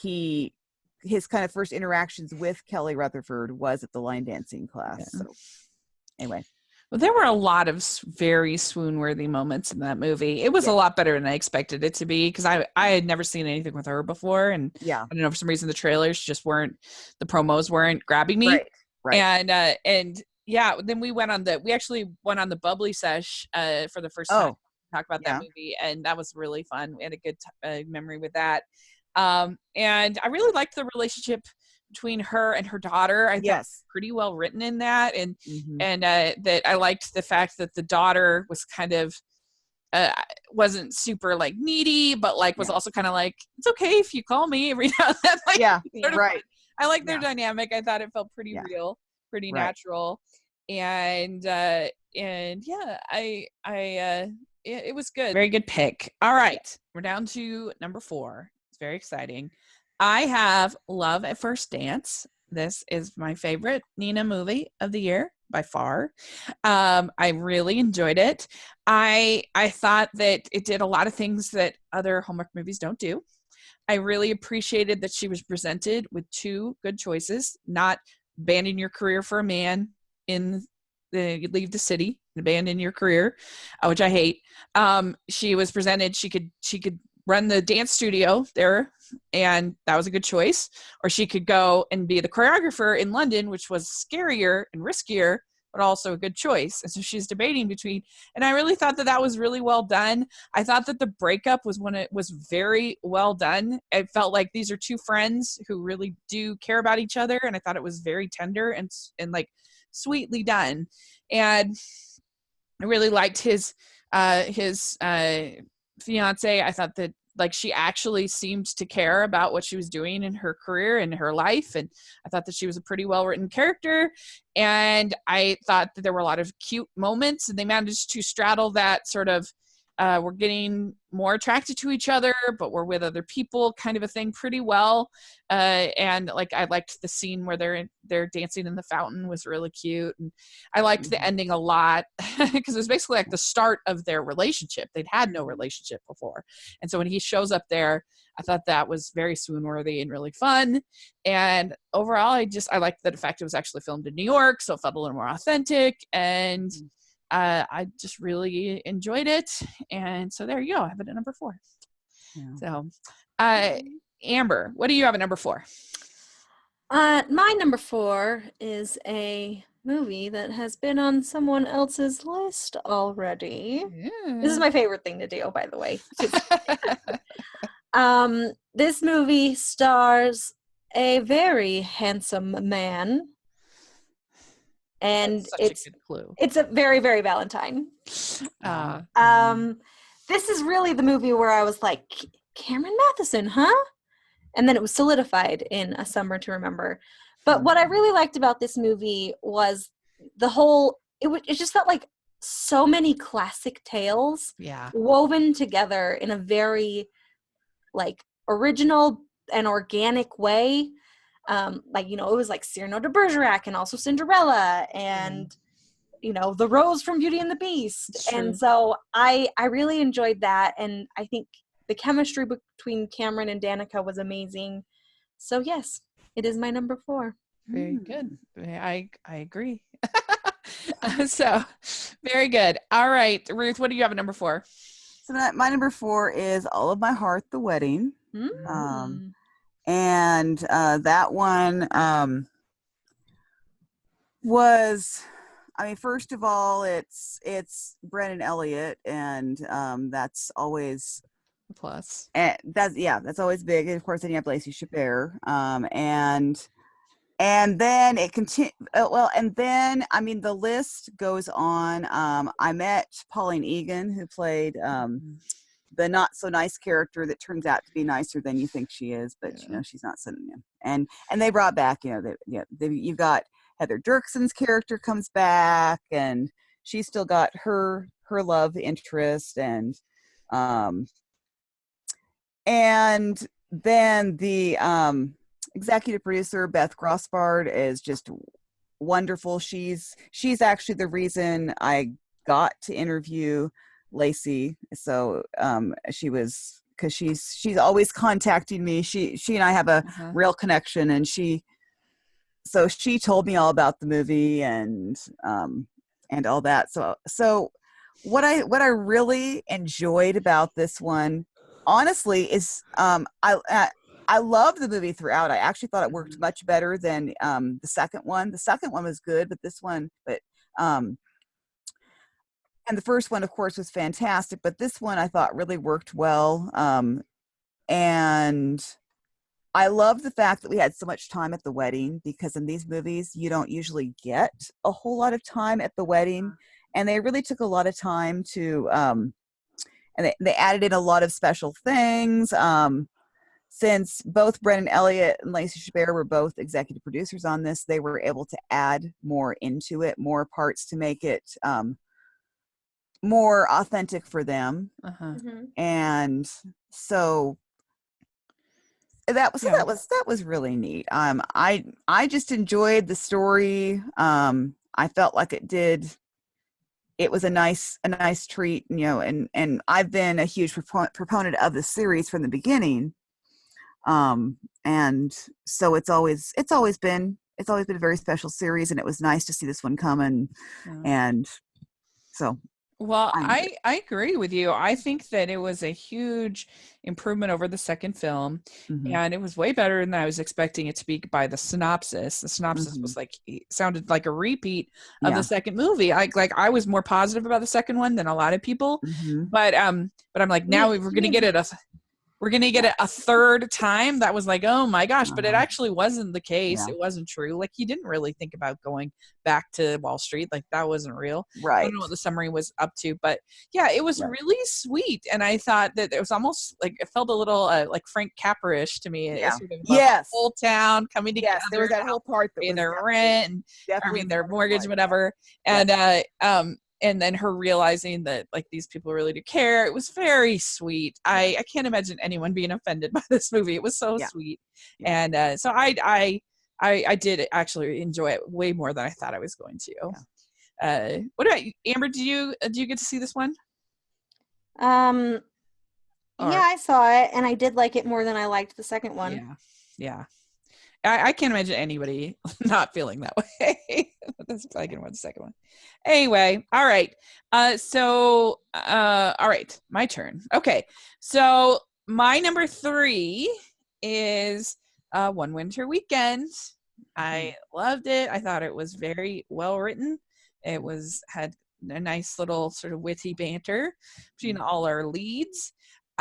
Speaker 3: his kind of first interactions with Kelly Rutherford was at the line dancing class. Yeah. So anyway.
Speaker 1: Well, there were a lot of very swoon-worthy moments in that movie. It was a lot better than I expected it to be because I had never seen anything with her before, and I don't know, for some reason the trailers just weren't, the promos weren't grabbing me. Right. And then we actually went on the Bubbly Sesh for the first time to talk about that movie, and that was really fun. We had a good memory with that, and I really liked the relationship between her and her daughter. I thought pretty well written in that, and that I liked the fact that the daughter was kind of wasn't super like needy, but like was also kind of like, it's okay if you call me every now and then. Like, I like their dynamic. I thought it felt pretty real, pretty natural. and yeah, it was good. Very good pick. All right, we're down to number 4. It's very exciting. I have Love at First Dance. This is my favorite Nina movie of the year by far. I really enjoyed it. I thought that it did a lot of things that other Hallmark movies don't do. I really appreciated that she was presented with 2 good choices, not abandon your career for a man you leave the city, abandon your career, which I hate. She was presented, she could run the dance studio there, and that was a good choice. Or she could go and be the choreographer in London, which was scarier and riskier, but also a good choice. And so she's debating between, and I really thought that was really well done. I thought that the breakup was very well done. It felt like these are 2 friends who really do care about each other. And I thought it was very tender and like sweetly done. And I really liked his fiance. I thought that like she actually seemed to care about what she was doing in her career and her life. And I thought that she was a pretty well-written character. And I thought that there were a lot of cute moments, and they managed to straddle that sort of we're getting more attracted to each other, but we're with other people kind of a thing pretty well. And like, I liked the scene where they're dancing in the fountain was really cute. And I liked the ending a lot because it was basically like the start of their relationship. They'd had no relationship before. And so when he shows up there, I thought that was very swoon worthy and really fun. And overall, I liked the fact it was actually filmed in New York, so it felt a little more authentic. And I just really enjoyed it. And so there you go. I have it at number 4. Yeah. So, Amber, what do you have at number 4?
Speaker 2: My number 4 is a movie that has been on someone else's list already. Yeah. This is my favorite thing to do, by the way. This movie stars a very handsome man. And
Speaker 1: it's a good clue.
Speaker 2: It's a very, very Valentine. This is really the movie where I was like, Cameron Matheson, huh? And then it was solidified in A Summer to Remember. But what I really liked about this movie was it just felt like so many classic tales woven together in a very like original and organic way. It was like Cyrano de Bergerac and also Cinderella and, The Rose from Beauty and the Beast. And so I really enjoyed that. And I think the chemistry between Cameron and Danica was amazing. So yes, it is my number 4.
Speaker 1: Very good. I agree. So very good. All right, Ruth, what do you have at number 4?
Speaker 3: So my number 4 is All of My Heart, The Wedding. And that one was, first of all, it's Brennan Elliott, and that's always
Speaker 1: a plus.
Speaker 3: And that's always big. And of course, then you have Lacey Chabert, and then it continues. And then the list goes on. I met Pauline Egan, who played the not so nice character that turns out to be nicer than you think she is, but she's not so. And they brought back, you've got Heather Dirkson's character comes back, and she's still got her love interest, and then the executive producer Beth Grossbard is just wonderful. She's actually the reason I got to interview Lacey. So because she's always contacting me. She and I have a real connection, and she told me all about the movie and all that. So what I really enjoyed about this one, honestly, is I love the movie throughout. I actually thought it worked much better than the second one. The second one was good, and the first one, of course, was fantastic. But this one I thought really worked well. And I love the fact that we had so much time at the wedding, because in these movies, you don't usually get a whole lot of time at the wedding. And they really took a lot of time to, and they added in a lot of special things. since both Brennan Elliott and Lacey Chabert were both executive producers on this, they were able to add more into it, more parts to make it more authentic for them. And so that was really neat. I just enjoyed the story. I felt like it was a nice treat, and I've been a huge proponent of the series from the beginning. And so it's always been a very special series, and it was nice to see this one come and so.
Speaker 1: Well, I agree with you. I think that it was a huge improvement over the second film, and it was way better than I was expecting it to be by the synopsis. The synopsis was sounded like a repeat of the second movie. I was more positive about the second one than a lot of people, but I'm like, now we're going to get it a third time. That was like, oh my gosh, but it actually wasn't the case. It wasn't true. Like, he didn't really think about going back to Wall Street. Like, that wasn't real.
Speaker 3: Right.
Speaker 1: I don't know what the summary was up to, but yeah, it was really sweet. And I thought that it was almost like, it felt a little like Frank Capra-ish to me.
Speaker 3: Yeah.
Speaker 1: Sort of the whole town coming together.
Speaker 3: Yes, there was that whole part that
Speaker 1: paying
Speaker 3: was
Speaker 1: their rent and their mortgage, whatever. And then her realizing that like these people really do care. It was very sweet. I can't imagine anyone being offended by this movie. It was so sweet. And so I did actually enjoy it way more than I thought I was going to. What about you, Amber? Do you get to see this one?
Speaker 2: Yeah, I saw it, and I did like it more than I liked the second one.
Speaker 1: Yeah. I can't imagine anybody not feeling that way. That's probably gonna want the second one. Anyway, all right. All right, my turn. Okay, so my number 3 is One Winter Weekend. I loved it. I thought it was very well written. It had a nice little sort of witty banter between all our leads.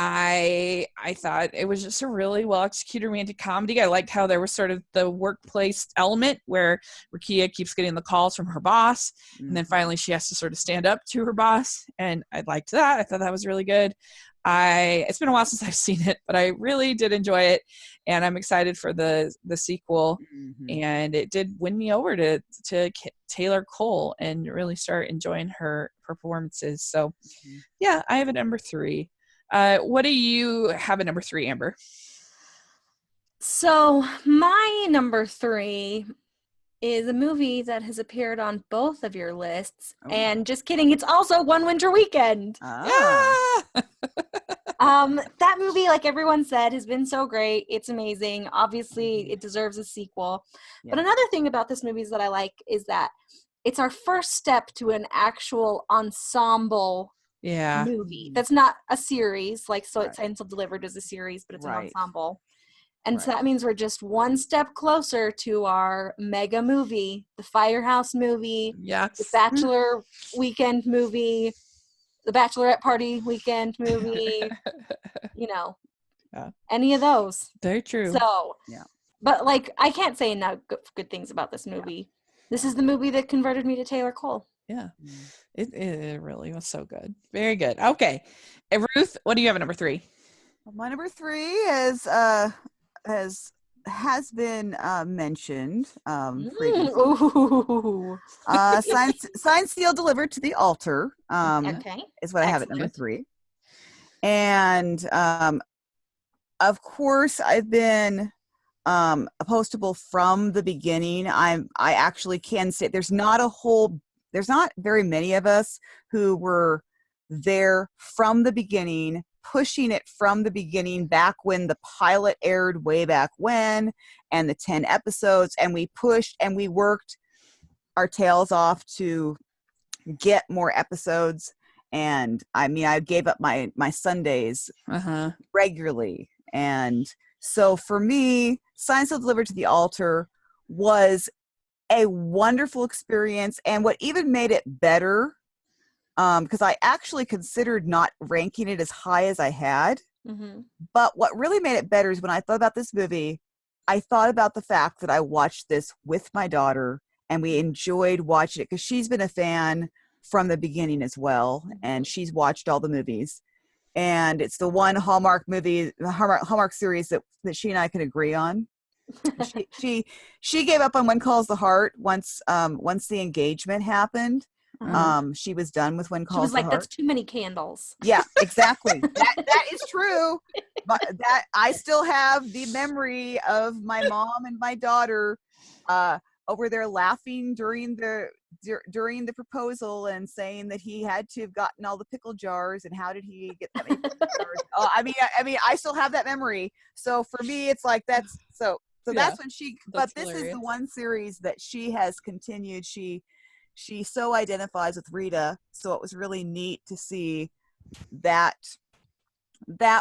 Speaker 1: I thought it was just a really well executed romantic comedy. I liked how there was sort of the workplace element where Rukia keeps getting the calls from her boss, and then finally she has to sort of stand up to her boss, and I liked that. I thought that was really good. It's been a while since I've seen it, but I really did enjoy it, and I'm excited for the sequel. And it did win me over to Taylor Cole and really start enjoying her performances. So yeah, I have a number 3. What do you have at number 3, Amber?
Speaker 2: So my number 3 is a movie that has appeared on both of your lists. And just kidding, it's also One Winter Weekend. That movie, like everyone said, has been so great. It's amazing. Obviously, it deserves a sequel. But another thing about this movie that I like is that it's our first step to an actual ensemble movie. That's not a series, like Untitled Delivered is a series, but it's an ensemble. And so that means we're just one step closer to our mega movie, the Firehouse movie, the Bachelor weekend movie, the Bachelorette Party weekend movie, any of those.
Speaker 1: Very true.
Speaker 2: So, but like, I can't say enough good things about this movie. This is the movie that converted me to Taylor Cole.
Speaker 1: Yeah, it really was so good. Very good. Okay, and Ruth, what do you have at number 3?
Speaker 3: Well, my number 3 is has been mentioned previously. Signed, sealed, delivered to the altar. Is what I have at number 3. And of course, I've been postable from the beginning. I actually can say there's not very many of us who were there from the beginning, pushing it from the beginning, back when the pilot aired way back when, and the 10 episodes, and we pushed and we worked our tails off to get more episodes. And I mean, I gave up my Sundays regularly. And so for me, Signed, Sealed, Delivered to the Altar was a wonderful experience. And what even made it better, because I actually considered not ranking it as high as I had, but what really made it better is when I thought about this movie, I thought about the fact that I watched this with my daughter, and we enjoyed watching it because she's been a fan from the beginning as well, and she's watched all the movies. and it's the one Hallmark movie, the Hallmark series that she and I can agree on. She gave up on When Calls the Heart once the engagement happened. She was done with When Calls the Heart.
Speaker 2: She was like, that's too many candles.
Speaker 3: Yeah, exactly. that is true. But that I still have the memory of my mom and my daughter over there laughing during the proposal and saying that he had to have gotten all the pickle jars, and how did he get that many pickle jars? I mean, I still have that memory. So for me, it's like that's so that's when she. But this is the one series that she has continued. She so identifies with Rita, so it was really neat to see that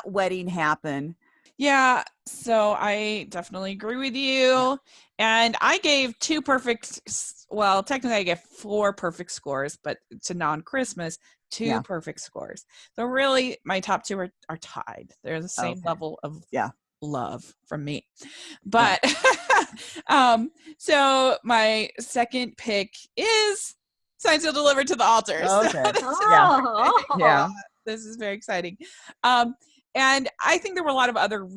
Speaker 3: wedding happen.
Speaker 1: Yeah, so I definitely agree with you. And I gave technically I gave 4 perfect scores, but to non-Christmas, 2 perfect scores. So really, my top 2 are tied. They're the same level of love from me. But so my second pick is Signed, Sealed, Delivered to the Altar.
Speaker 3: Okay.
Speaker 1: Yeah. This is very exciting. And I think there were a lot of other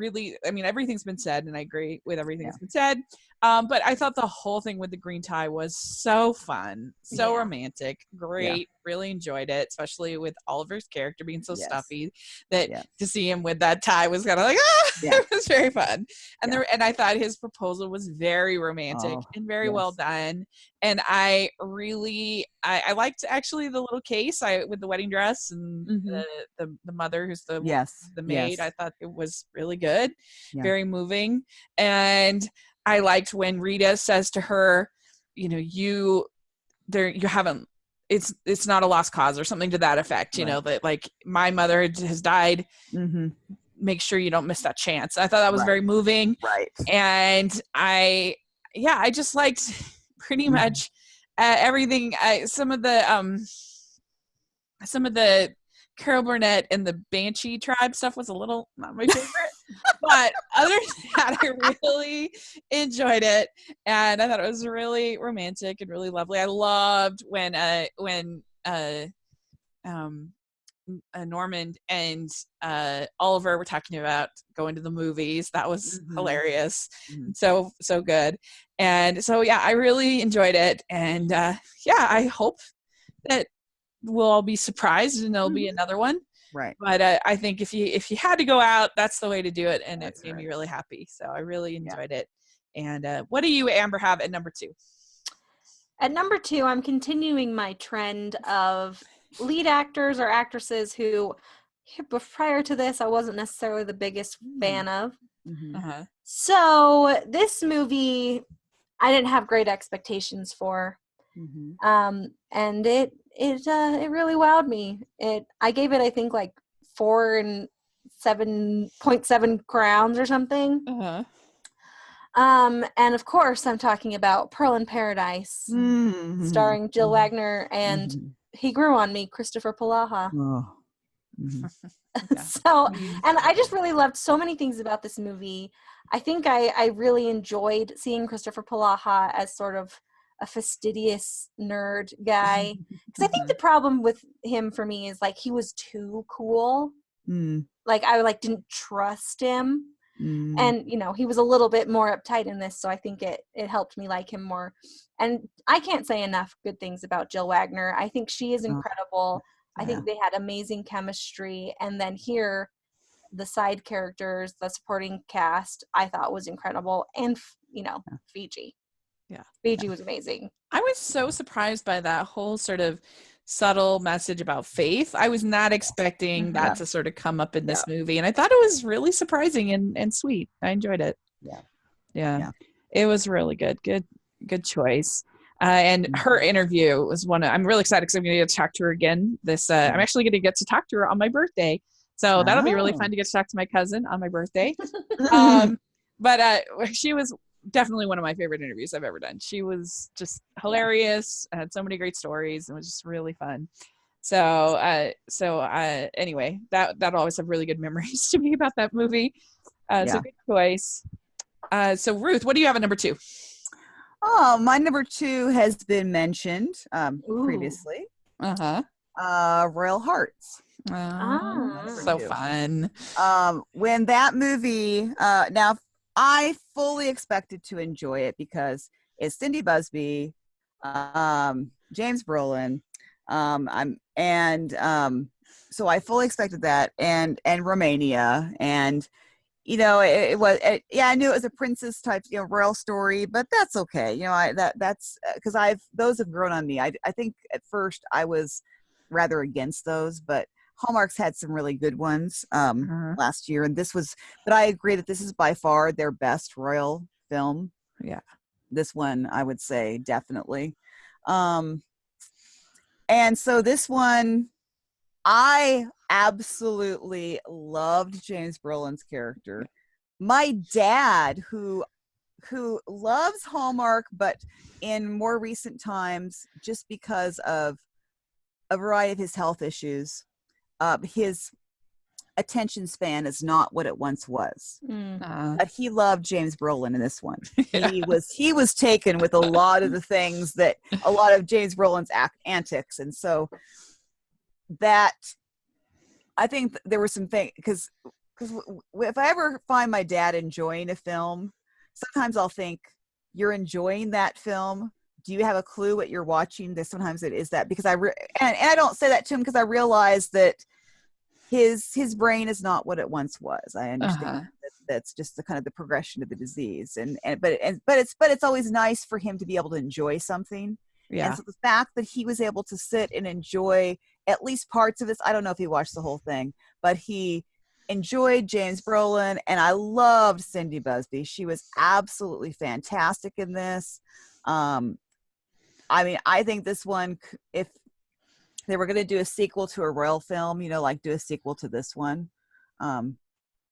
Speaker 1: everything's been said, and I agree with everything that's been said. But I thought the whole thing with the green tie was so fun, so romantic, great. Really enjoyed it, especially with Oliver's character being so stuffy that to see him with that tie was kind of like, it was very fun. And and I thought his proposal was very romantic and very well done. And I really, I liked actually the little case with the wedding dress and the mother who's the maid. I thought it was really good, very moving. And I liked when Rita says to her, you haven't, it's not a lost cause or something to that effect, that like my mother has died. Make sure you don't miss that chance. I thought that was very moving.
Speaker 3: Right.
Speaker 1: And I just liked pretty much everything. Some of the Carol Burnett and the Banshee tribe stuff was a little not my favorite, but other than that, I really enjoyed it, and I thought it was really romantic and really lovely. I loved when Norman and Oliver were talking about going to the movies. That was hilarious. So good. And so I really enjoyed it, and I hope that we'll all be surprised and there'll be another one.
Speaker 3: Right.
Speaker 1: But I think if you had to go out, that's the way to do it, and it made me really happy. So I really enjoyed it. And what do you, Amber, have at number 2?
Speaker 2: At number 2, I'm continuing my trend of lead actors or actresses who prior to this I wasn't necessarily the biggest fan of. So this movie I didn't have great expectations for. And it really wowed me. I gave it, I think, like 4 and 7.7 crowns or something. And of course I'm talking about Pearl in Paradise, starring Jill Wagner and he grew on me, Christopher Polaha. So, and I just really loved so many things about this movie. I think I really enjoyed seeing Christopher Polaha as sort of a fastidious nerd guy, because I think the problem with him for me is like he was too cool. Like I didn't trust him, and he was a little bit more uptight in this, so I think it helped me like him more. And I can't say enough good things about Jill Wagner. I think she is incredible. I think they had amazing chemistry, and then here the side characters, the supporting cast, I thought was incredible. And Fiji. Fiji was amazing.
Speaker 1: I was so surprised by that whole sort of subtle message about faith. I was not expecting that to sort of come up in this movie, and I thought it was really surprising and sweet. I enjoyed it. Yeah. It was really good choice. And her interview was I'm really excited because I'm going to get to talk to her again. I'm actually going to get to talk to her on my birthday, so that'll be really fun to get to talk to my cousin on my birthday. But she was definitely one of my favorite interviews I've ever done. She was just hilarious, had so many great stories, and was just really fun. So anyway, that'll always have really good memories to me about that movie. So good choice. So Ruth, what do you have at number 2?
Speaker 3: Oh, my number 2 has been mentioned previously. Royal Hearts.
Speaker 1: So fun.
Speaker 3: When that movie, now I fully expected to enjoy it because it's Cindy Busby, James Brolin, so I fully expected that, and Romania, and it was, I knew it was a princess type, royal story, but that's okay. That's because those have grown on me. I think at first I was rather against those, but Hallmark's had some really good ones last year, and but I agree that this is by far their best royal film.
Speaker 1: Yeah.
Speaker 3: This one, I would say, definitely. And so this one, I absolutely loved James Brolin's character. My dad, who loves Hallmark, but in more recent times, just because of a variety of his health issues, his attention span is not what it once was. But he loved James Brolin in this one. Yeah. He was taken with a lot of the things that a lot of James Brolin's antics, and so that I think there were some things because if I ever find my dad enjoying a film, sometimes I'll think, you're enjoying that film. Do you have a clue what you're watching? Sometimes it is that, because and I don't say that to him because I realize that his brain is not what it once was. I understand that's just the kind of the progression of the disease, but it's always nice for him to be able to enjoy something. Yeah. And so the fact that he was able to sit and enjoy at least parts of this, I don't know if he watched the whole thing, but he enjoyed James Brolin, and I loved Cindy Busby. She was absolutely fantastic in this. I mean, I think this one, if they were going to do a sequel to a royal film, like do a sequel to this one,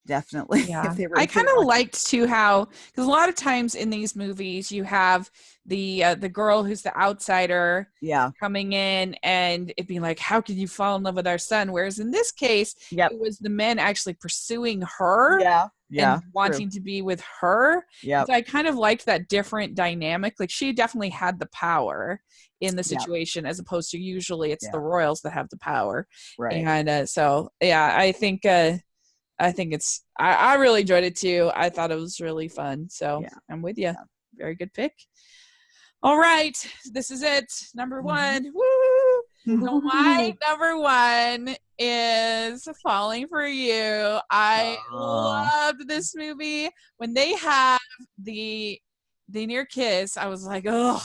Speaker 3: definitely.
Speaker 1: Yeah. I kind of liked too how, because a lot of times in these movies you have the girl who's the outsider coming in, and it'd be like, how could you fall in love with our son? Whereas in this case, it was the men actually pursuing her and wanting to be with her. So I kind of liked that different dynamic. Like, she definitely had the power in the situation, as opposed to usually it's the royals that have the power. Right. And so I think it's I really enjoyed it too. I thought it was really fun. So I'm with you. Very good pick. All right, this is it. Number one. Woo! So my number one is Falling for You. I loved this movie. When they have the near kiss, I was like, oh,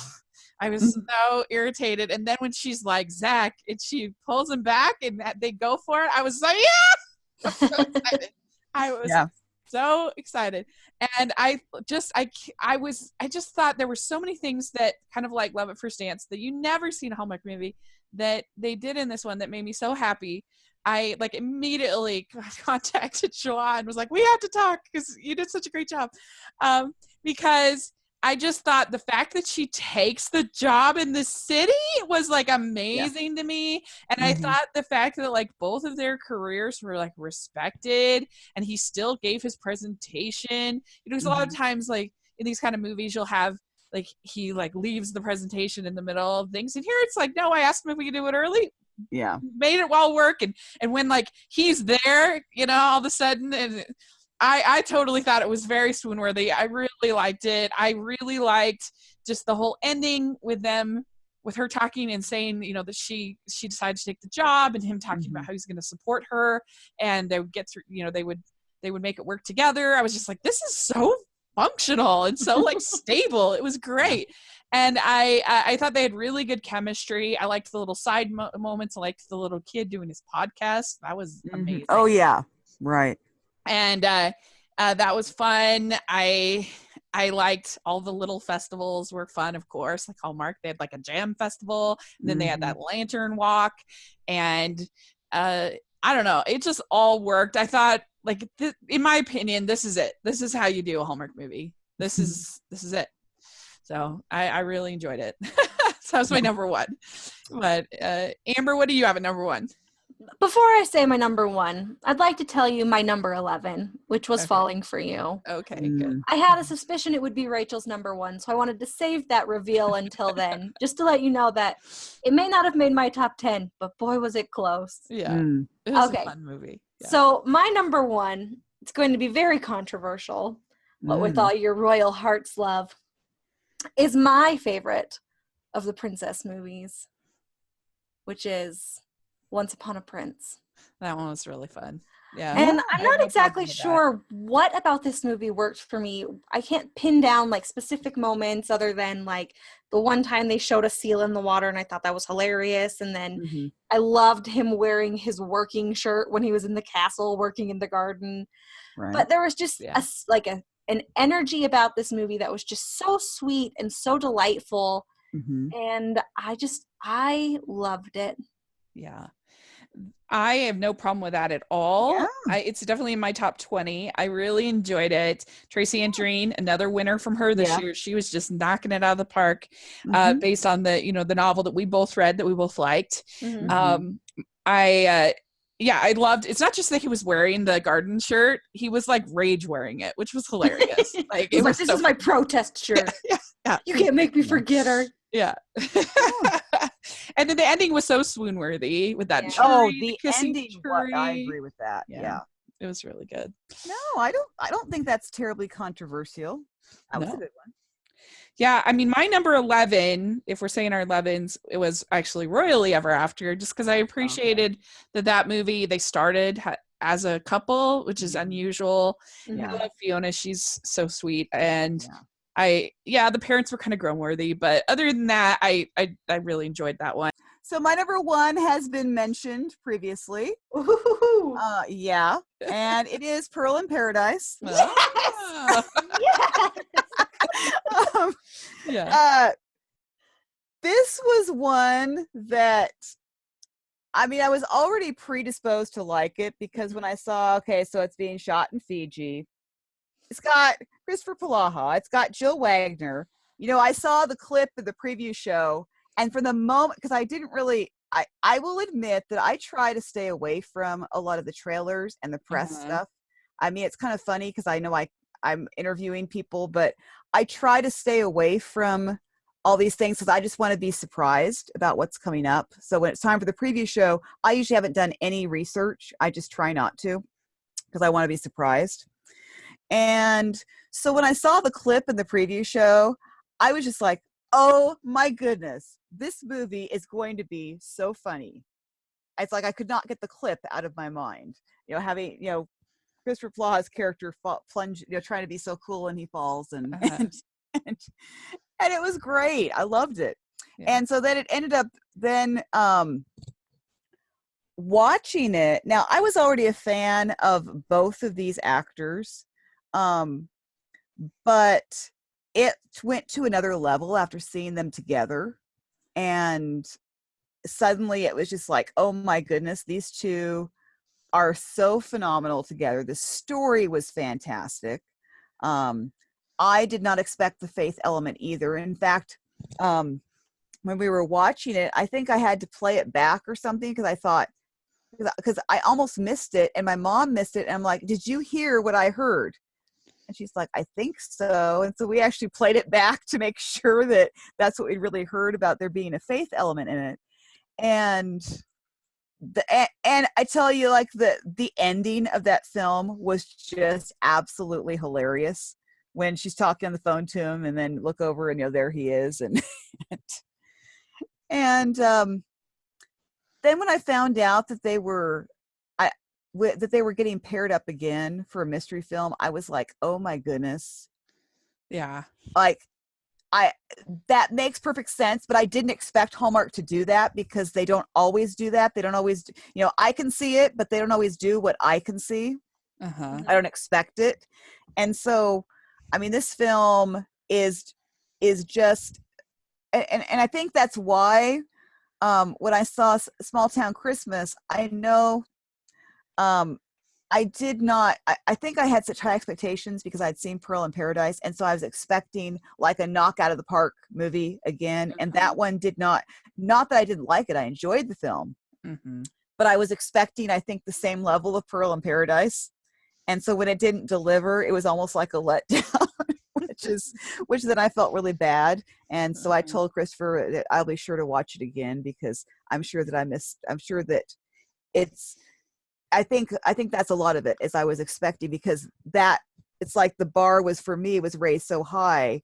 Speaker 1: I was so irritated. And then when she's like, Zach, and she pulls him back and they go for it, I was like, yeah! I'm so excited. I was so excited. And I just thought there were so many things that kind of like Love at First Dance that you never see in a Hallmark movie that they did in this one that made me so happy. I like immediately contacted Joanne and was like, we have to talk because you did such a great job. Because I just thought the fact that she takes the job in the city was like amazing to me. And I thought the fact that like both of their careers were like respected, and he still gave his presentation. Because a lot of times like in these kind of movies, you'll have like he like leaves the presentation in the middle of things. And here it's like, no, I asked him if we could do it early. Yeah. Made it while work. And when like he's there, all of a sudden, and I totally thought it was very swoon-worthy. I really liked it. I really liked just the whole ending with her talking and saying, that she decided to take the job, and him talking about how he's going to support her, and they would get through, they would make it work together. I was just like, this is so functional and so like stable. It was great. And I thought they had really good chemistry. I liked the little side moments. I liked the little kid doing his podcast. That was amazing.
Speaker 3: Oh yeah. Right.
Speaker 1: And that was fun. I liked all the little festivals were fun, of course. Like Hallmark, they had like a jam festival, and then they had that lantern walk, and I don't know, it just all worked. I thought, like, in my opinion, this is it. This is how you do a Hallmark movie. This is it. So I really enjoyed it. So that was my number one. But Amber, what do you have at number one?
Speaker 2: Before I say my number 1, I'd like to tell you my number 11, which was Falling for You.
Speaker 1: Okay, good.
Speaker 2: I had a suspicion it would be Rachel's number 1, so I wanted to save that reveal until then, just to let you know that it may not have made my top 10, but boy, was it close.
Speaker 1: Yeah, it was a fun movie. Yeah.
Speaker 2: So my number 1, it's going to be very controversial, but with all your royal hearts love, is my favorite of the princess movies, which is Once Upon a Prince.
Speaker 1: That one was really fun. Yeah.
Speaker 2: And I'm not exactly sure what about this movie worked for me. I can't pin down like specific moments other than like the one time they showed a seal in the water and I thought that was hilarious. And then I loved him wearing his working shirt when he was in the castle working in the garden. Right. But there was just an energy about this movie that was just so sweet and so delightful. And I loved it.
Speaker 1: Yeah. I have no problem with that at all. Yeah. It's definitely in my top 20. I really enjoyed it. Tracy Andreen, another winner from her this year. She was just knocking it out of the park, based on the novel that we both read that we both liked. I loved. It's not just that he was wearing the garden shirt; he was like rage wearing it, which was hilarious. Like it was
Speaker 2: this is my protest shirt. Yeah. You can't make me forget her.
Speaker 1: Yeah. And then the ending was so swoon-worthy with that.
Speaker 3: The ending. I agree with that. Yeah.
Speaker 1: It was really good.
Speaker 3: No, I don't think that's terribly controversial. That was a good one.
Speaker 1: Yeah, I mean, my number 11, if we're saying our 11s, it was actually Royally Ever After, just because I appreciated that movie, they started as a couple, which is unusual. I love Fiona. She's so sweet. And the parents were kind of grown-worthy, but other than that, I really enjoyed that one.
Speaker 3: So my number 1 has been mentioned previously. And it is Pearl in Paradise. Yes. This was one that, I mean, I was already predisposed to like it because when I saw, so it's being shot in Fiji. It's got Christopher Polaha. It's got Jill Wagner. I saw the clip of the preview show, and for the moment, because I didn't really, I will admit that I try to stay away from a lot of the trailers and the press stuff. I mean, it's kind of funny because I know I'm interviewing people, but I try to stay away from all these things because I just want to be surprised about what's coming up. So when it's time for the preview show, I usually haven't done any research. I just try not to because I want to be surprised. And so when I saw the clip in the preview show, I was just like, oh my goodness, this movie is going to be so funny. It's like I could not get the clip out of my mind. Having, Christopher Polaha's character plunge, trying to be so cool and he falls and it was great. I loved it. Yeah. And so then it ended up then watching it. Now, I was already a fan of both of these actors. But it went to another level after seeing them together. And suddenly it was just like, oh my goodness, these two are so phenomenal together. The story was fantastic. I did not expect the faith element either. In fact, when we were watching it, I think I had to play it back or something because I thought, because I almost missed it and my mom missed it. And I'm like, did you hear what I heard? And she's like, I think so. And so we actually played it back to make sure that that's what we really heard about there being a faith element in it. And I tell you, like the ending of that film was just absolutely hilarious when she's talking on the phone to him and then look over and there he is. And then when I found out that they were getting paired up again for a mystery film, I was like, oh my goodness.
Speaker 1: Yeah.
Speaker 3: Like that makes perfect sense, but I didn't expect Hallmark to do that because they don't always do that. They don't always, I can see it, but they don't always do what I can see. I don't expect it. And so, I mean, this film is just, and I think that's why when I saw Small Town Christmas, I know I did not, I think I had such high expectations because I'd seen Pearl in Paradise. And so I was expecting like a knock out of the park movie again. And that one did not that I didn't like it. I enjoyed the film, but I was expecting, I think, the same level of Pearl in Paradise. And so when it didn't deliver, it was almost like a letdown, which then I felt really bad. And so I told Christopher that I'll be sure to watch it again, because I'm sure that it's, I think that's a lot of it, as I was expecting, because that it's like the bar was, for me, was raised so high,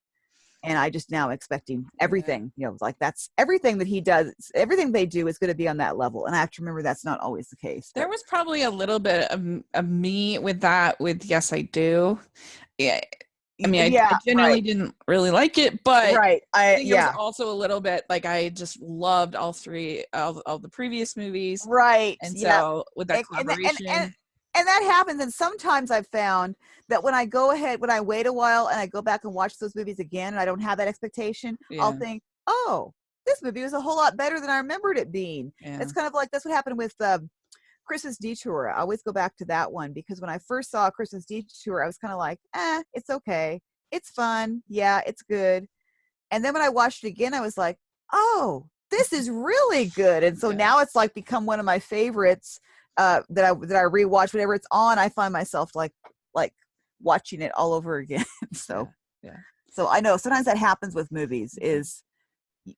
Speaker 3: and I just now expecting everything, like that's everything that he does, everything they do is going to be on that level. And I have to remember that's not always the case.
Speaker 1: There was probably a little bit of me with that, with Yes, I Do. Yeah. I mean, I generally didn't really like it, but I think it was also a little bit like I just loved all three of the previous movies.
Speaker 3: Right.
Speaker 1: And so with that collaboration.
Speaker 3: And that happens. And sometimes I've found that when I wait a while and I go back and watch those movies again, and I don't have that expectation, I'll think, oh, this movie was a whole lot better than I remembered it being. Yeah. It's kind of like, that's what happened with Christmas Detour. I always go back to that one, because when I first saw Christmas Detour, I was kind of like, it's okay. It's fun. Yeah, it's good. And then when I watched it again, I was like, oh, this is really good. And so now it's like become one of my favorites. That I rewatch whenever it's on. I find myself like watching it all over again. So I know sometimes that happens with movies, is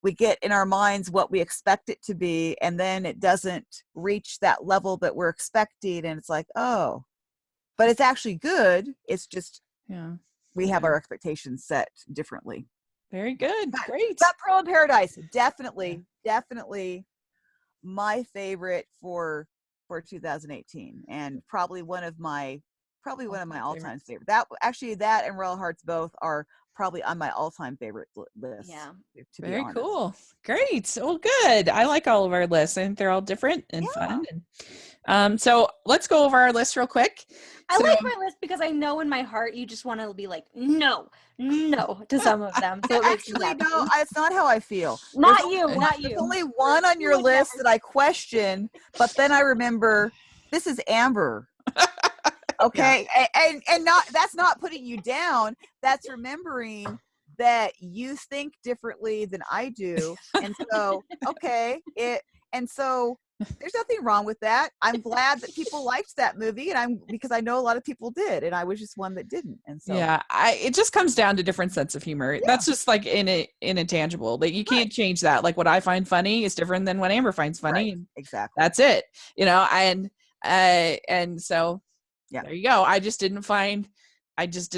Speaker 3: we get in our minds what we expect it to be, and then it doesn't reach that level that we're expecting, and it's like, oh, but it's actually good. It's just we have our expectations set differently.
Speaker 1: Very good. Great.
Speaker 3: But Pearl in Paradise, definitely my favorite for 2018, and probably one of my all-time favorite. That and Royal Hearts both are probably on my all-time favorite list.
Speaker 2: Yeah.
Speaker 1: Very cool. Great. So good. I like all of our lists. I think they're all different and fun. And, so let's go over our list real quick.
Speaker 2: I like my list because I know in my heart you just want to be like, no to some of them. So
Speaker 3: actually, no, it's not how I feel.
Speaker 2: Not you.
Speaker 3: There's only one on your list that I question, but then I remember this is Amber. Okay, and not, that's not putting you down. That's remembering that you think differently than I do, and so there's nothing wrong with that. I'm glad that people liked that movie, because I know a lot of people did, and I was just one that didn't. And so
Speaker 1: it just comes down to different sense of humor. That's just like intangible. Like you can't change that. Like what I find funny is different than what Amber finds funny.
Speaker 3: Right. Exactly.
Speaker 1: That's it. And so there you go. I just didn't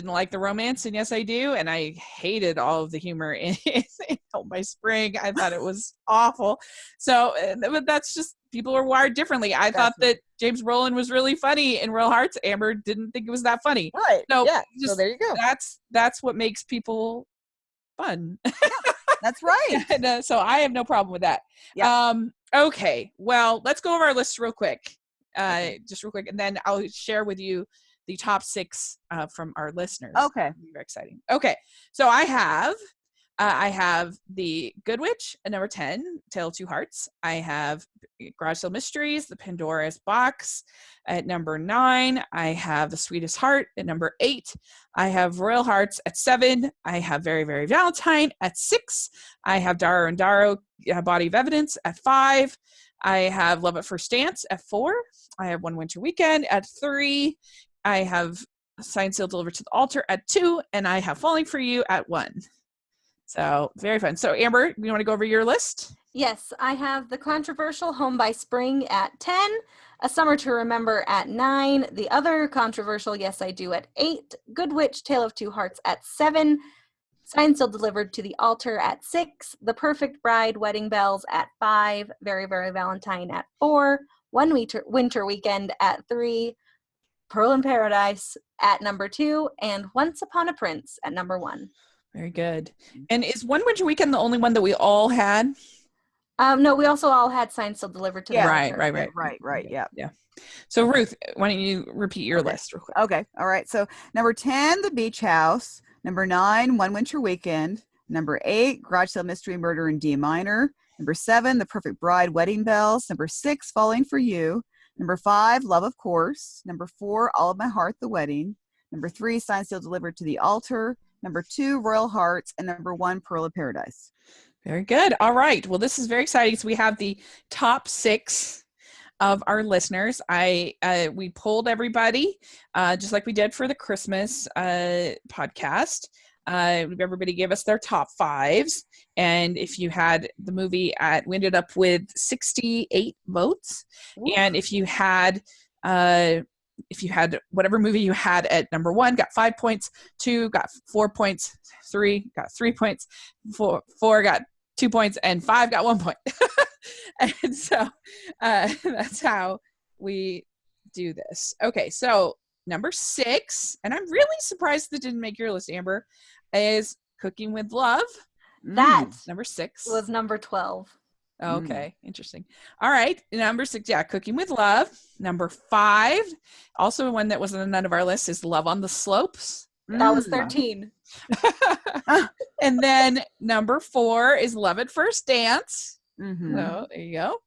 Speaker 1: like the romance in Yes, I Do, and I hated all of the humor in Home by Spring. I thought it was awful. So, but that's just, people are wired differently. I thought that James Brolin was really funny in Royal Hearts. Amber didn't think it was that funny.
Speaker 3: Right. So, so there you go.
Speaker 1: That's what makes people fun.
Speaker 3: That's right.
Speaker 1: And, so I have no problem with that. Yeah. Okay. Well, let's go over our list real quick. Just real quick, and then I'll share with you the top 6 from our listeners.
Speaker 3: Okay.
Speaker 1: Very exciting. Okay. So I have the Good Witch at number 10, Tale of Two Hearts. I have Garage Sale Mysteries, The Pandora's Box at number 9. I have The Sweetest Heart at number 8. I have Royal Hearts at 7. I have Very, Very Valentine at 6. I have Daro and Daro, Body of Evidence at 5. I have Love at First Dance at 4. I have One Winter Weekend at 3. I have Signed, Sealed, Delivered to the Altar at 2. And I have Falling for You at 1. So very fun. So Amber, you want to go over your list?
Speaker 2: Yes, I have the controversial Home by Spring at 10. A Summer to Remember at 9. The other controversial Yes, I Do at 8. Good Witch, Tale of Two Hearts at 7. Signed, Sealed, Delivered to the Altar at 6. The Perfect Bride, Wedding Bells at 5. Very, Very Valentine at 4. One Winter Weekend at 3. Pearl in Paradise at number 2. And Once Upon a Prince at number 1.
Speaker 1: Very good. And is One Winter Weekend the only one that we all had?
Speaker 2: No, we also all had Signed, Sealed, Delivered to the Altar.
Speaker 3: Right. Yeah.
Speaker 1: So Ruth, why don't you repeat your list real quick?
Speaker 3: Okay. All right. So number 10, The Beach House. Number 9, One Winter Weekend. Number 8, Garage Sale Mystery Murder in D Minor. Number 7, The Perfect Bride, Wedding Bells. Number 6, Falling for You. Number 5, Love of Course. Number 4, All of My Heart, The Wedding. Number 3, Signed, Sealed, Delivered to the Altar. Number 2, Royal Hearts. And number 1, Pearl of Paradise.
Speaker 1: Very good. All right. Well, this is very exciting. So we have the top 6 of our listeners. We polled everybody, just like we did for the Christmas podcast. Everybody gave us their top fives, and if you had the movie we ended up with 68 votes. Ooh. And if you had whatever movie you had at number 1, got 5 points, 2 got 4 points, 3 got 3 points, 4 got 2 points, and 5 got 1 point. And so that's how we do this. Okay, so number 6, and I'm really surprised that didn't make your list, Amber, is Cooking with Love.
Speaker 2: That
Speaker 1: number 6
Speaker 2: was number 12.
Speaker 1: Okay, interesting. All right, number 6, Cooking with Love. Number 5, also one that wasn't on none of our lists, is Love on the Slopes.
Speaker 2: That was 13.
Speaker 1: And then number 4 is Love at First Dance.
Speaker 3: Mm-hmm.
Speaker 1: So there you go.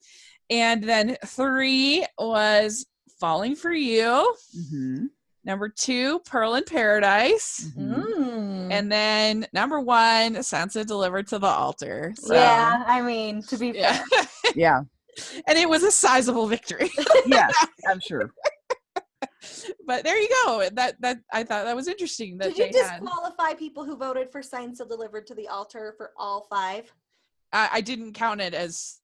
Speaker 1: And then 3 was Falling for You.
Speaker 3: Mm-hmm.
Speaker 1: Number 2, Pearl in Paradise.
Speaker 2: Mm.
Speaker 1: And then number 1, Sansa Delivered to the Altar. So,
Speaker 2: yeah, I mean, to be fair.
Speaker 3: Yeah.
Speaker 1: And it was a sizable victory.
Speaker 3: Yes, I'm sure.
Speaker 1: But there you go. That I thought that was interesting. That
Speaker 2: Did you disqualify people who voted for Sansa Delivered to the Altar for all 5?
Speaker 1: I didn't count it as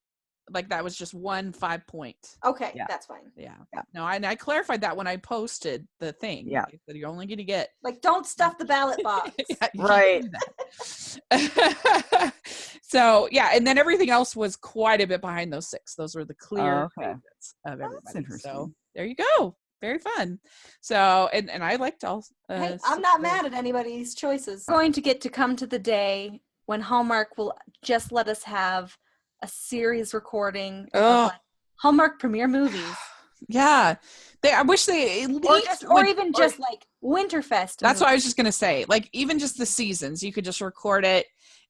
Speaker 1: like that was just 1 5-point.
Speaker 2: Okay,
Speaker 3: yeah.
Speaker 2: That's fine.
Speaker 1: Yeah. No, I clarified that when I posted the thing.
Speaker 3: Yeah.
Speaker 1: That you're only going to get.
Speaker 2: Like, don't stuff the ballot box.
Speaker 1: Yeah,
Speaker 3: right.
Speaker 1: So, yeah. And then everything else was quite a bit behind those 6. Those were the clear favorites of everybody.
Speaker 3: That's interesting.
Speaker 1: So there you go. Very fun. So, and I liked all.
Speaker 2: Hey, I'm not mad at anybody's choices. We're going to get to come to the day when Hallmark will just let us have a series recording of Hallmark premiere movies.
Speaker 1: Yeah. I wish they at least
Speaker 2: or even just like Winterfest.
Speaker 1: That's what I was just going to say. Like, even just the seasons, you could just record it.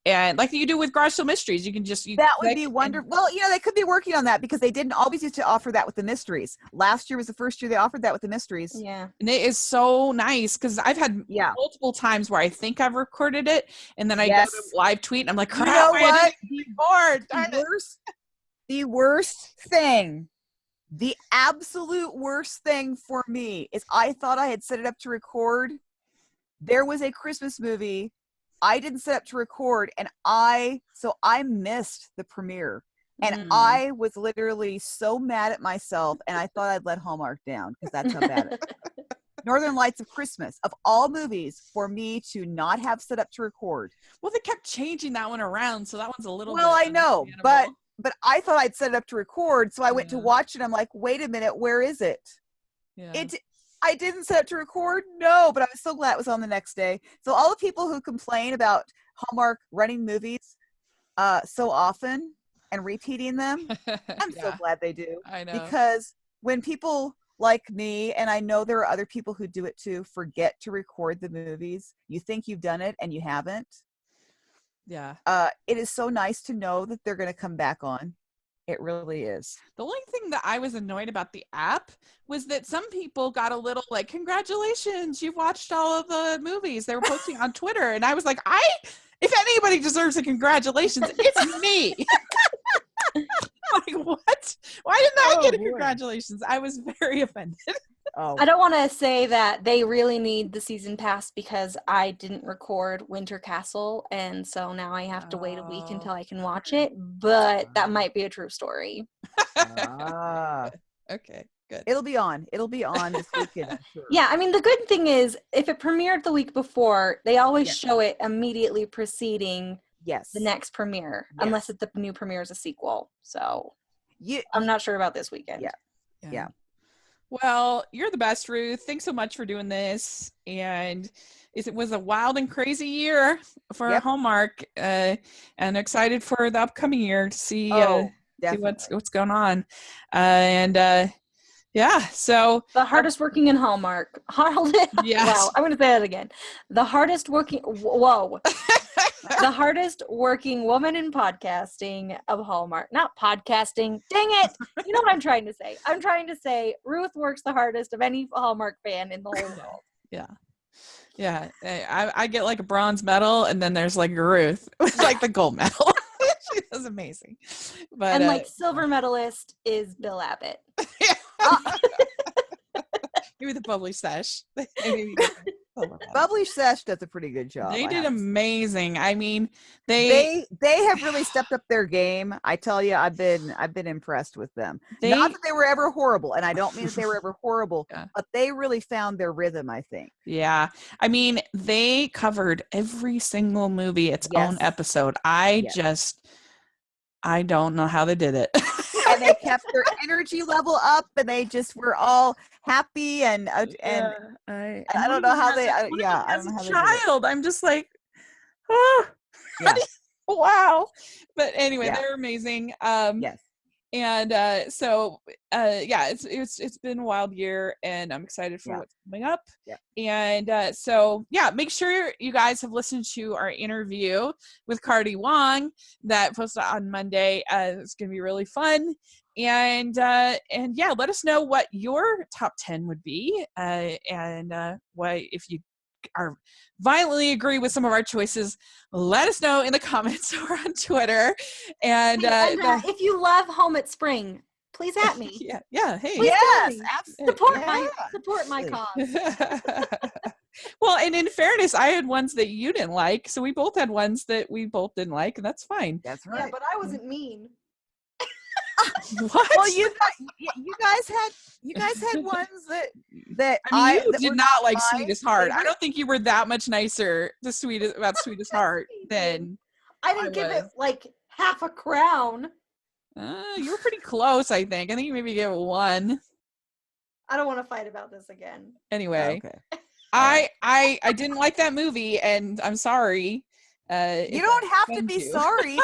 Speaker 1: And like you do with Garage Sale Mysteries, you can just...
Speaker 3: that would be wonderful. Well, they could be working on that because they didn't always used to offer that with the mysteries. Last year was the first year they offered that with the mysteries.
Speaker 2: Yeah.
Speaker 1: And it is so nice because I've had multiple times where I think I've recorded it and then I go to live tweet and I'm like, crap,
Speaker 3: you know what? The worst thing, the absolute worst thing for me is I thought I had set it up to record. There was a Christmas movie I didn't set up to record, and I missed the premiere, and I was literally so mad at myself, and I thought I'd let Hallmark down because that's how bad it is. Northern Lights of Christmas, of all movies, for me to not have set up to record.
Speaker 1: Well, they kept changing that one around, so that one's a little.
Speaker 3: Well, I know, but I thought I'd set it up to record, so I went to watch it. I'm like, wait a minute, where is it?
Speaker 1: Yeah.
Speaker 3: I didn't set up to record, no, but I was so glad it was on the next day. So all the people who complain about Hallmark running movies so often and repeating them, I'm so glad they do.
Speaker 1: I know.
Speaker 3: Because when people like me, and I know there are other people who do it too, forget to record the movies, you think you've done it and you haven't.
Speaker 1: Yeah.
Speaker 3: It is so nice to know that they're going to come back on. It really is.
Speaker 1: The only thing that I was annoyed about the app was that some people got a little like, congratulations, you've watched all of the movies they were posting on Twitter. And I was like, if anybody deserves a congratulations, it's me. Like, what? Why didn't I get a congratulations? I was very offended.
Speaker 2: I don't want to say that they really need the season pass because I didn't record Winter Castle, and so now I have to wait a week until I can watch it, but that might be a true story.
Speaker 1: Okay, good.
Speaker 3: It'll be on this weekend, I'm sure.
Speaker 2: Yeah, I mean, the good thing is, if it premiered the week before, they always show it immediately preceding the next premiere, unless the new premiere is a sequel. So I'm not sure about this weekend.
Speaker 3: Yeah.
Speaker 1: Well, you're the best, Ruth. Thanks so much for doing this. And it was a wild and crazy year for Hallmark, and excited for the upcoming year to see what's going on. So
Speaker 2: the hardest working in Hallmark.
Speaker 1: Yes.
Speaker 2: Wow, I'm going to say that again. The hardest working. Whoa. The hardest working woman in podcasting of Hallmark. Not podcasting. Dang it. You know what I'm trying to say. I'm trying to say Ruth works the hardest of any Hallmark fan in the whole world.
Speaker 1: Yeah. I get like a bronze medal, and then there's like Ruth with like the gold medal. She does was amazing. But
Speaker 2: and like silver medalist is Bill Abbott.
Speaker 1: Give me the bubbly sesh.
Speaker 3: Bubbly Sesh does a pretty good job.
Speaker 1: They did amazing. I mean, they
Speaker 3: have really stepped up their game. I tell you, I've been impressed with them. Not that they were ever horrible, and I don't mean that they were ever horrible, but they really found their rhythm, I think.
Speaker 1: Yeah. I mean, they covered every single movie its own episode. I don't know how they did it.
Speaker 3: And they kept their energy level up, and they just were all happy and I don't know how they. I don't know how they
Speaker 1: child, I'm just like, oh, wow. But anyway, they're amazing.
Speaker 3: Yes.
Speaker 1: And so it's been a wild year, and I'm excited for what's coming up.
Speaker 3: Yeah.
Speaker 1: And so make sure you guys have listened to our interview with Cardi Wong that posted on Monday. It's gonna be really fun. And let us know what your top 10 would be, and what if you are violently agree with some of our choices, let us know in the comments or on Twitter. And
Speaker 2: if you love Home at Spring, please at me.
Speaker 1: Hey,
Speaker 3: yes, absolutely.
Speaker 2: Support my cause.
Speaker 1: Well, and in fairness, I had ones that you didn't like, so we both had ones that we both didn't like, and that's fine.
Speaker 3: That's right.
Speaker 2: Yeah, but I wasn't mean.
Speaker 1: What?
Speaker 3: Well, you guys had ones that
Speaker 1: I mean, you did not like Sweetest Heart. I don't think you were that much nicer to Sweetest Heart than
Speaker 2: I didn't give it like half a crown.
Speaker 1: You were pretty close, I think. I think you maybe gave it 1.
Speaker 2: I don't want to fight about this again.
Speaker 1: Anyway, I didn't like that movie, and I'm sorry.
Speaker 3: You don't have to be sorry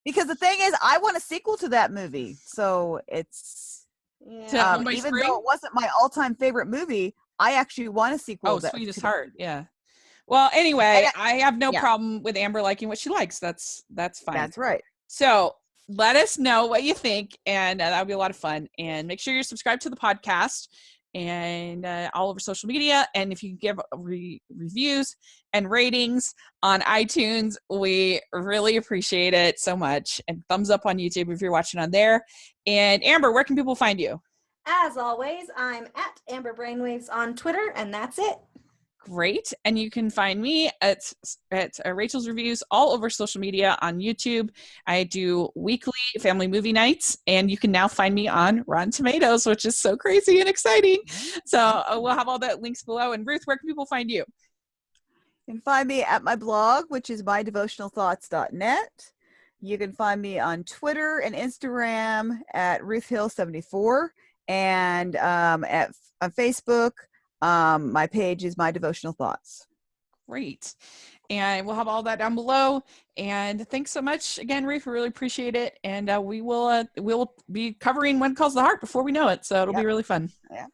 Speaker 3: because the thing is, I want a sequel to that movie. So it's even though it wasn't my all-time favorite movie, I actually want a sequel.
Speaker 1: Oh, Sweetest Heart, yeah. Well, anyway, I have no problem with Amber liking what she likes. That's fine.
Speaker 3: That's right.
Speaker 1: So let us know what you think, and that'll be a lot of fun. And make sure you're subscribed to the podcast and all over social media. And if you give reviews and ratings on iTunes, we really appreciate it so much. And thumbs up on YouTube if you're watching on there. And Amber, where can people find you?
Speaker 2: As always, I'm at Amber Brainwaves on Twitter, and that's it.
Speaker 1: Great. And you can find me at Rachel's Reviews all over social media on YouTube. I do weekly family movie nights, and you can now find me on Rotten Tomatoes, which is so crazy and exciting. So we'll have all that links below. And Ruth, where can people find you?
Speaker 3: You can find me at my blog, which is mydevotionalthoughts.net. You can find me on Twitter and Instagram at RuthHill74, and on Facebook. My page is My Devotional Thoughts.
Speaker 1: Great. And we'll have all that down below. And thanks so much again, Ruth. We really appreciate it. And we'll be covering When Calls the Heart before we know it. So it'll be really fun.
Speaker 3: Yeah,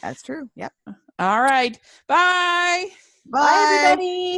Speaker 3: that's true. Yep.
Speaker 1: All right. Bye.
Speaker 3: Bye,
Speaker 2: everybody.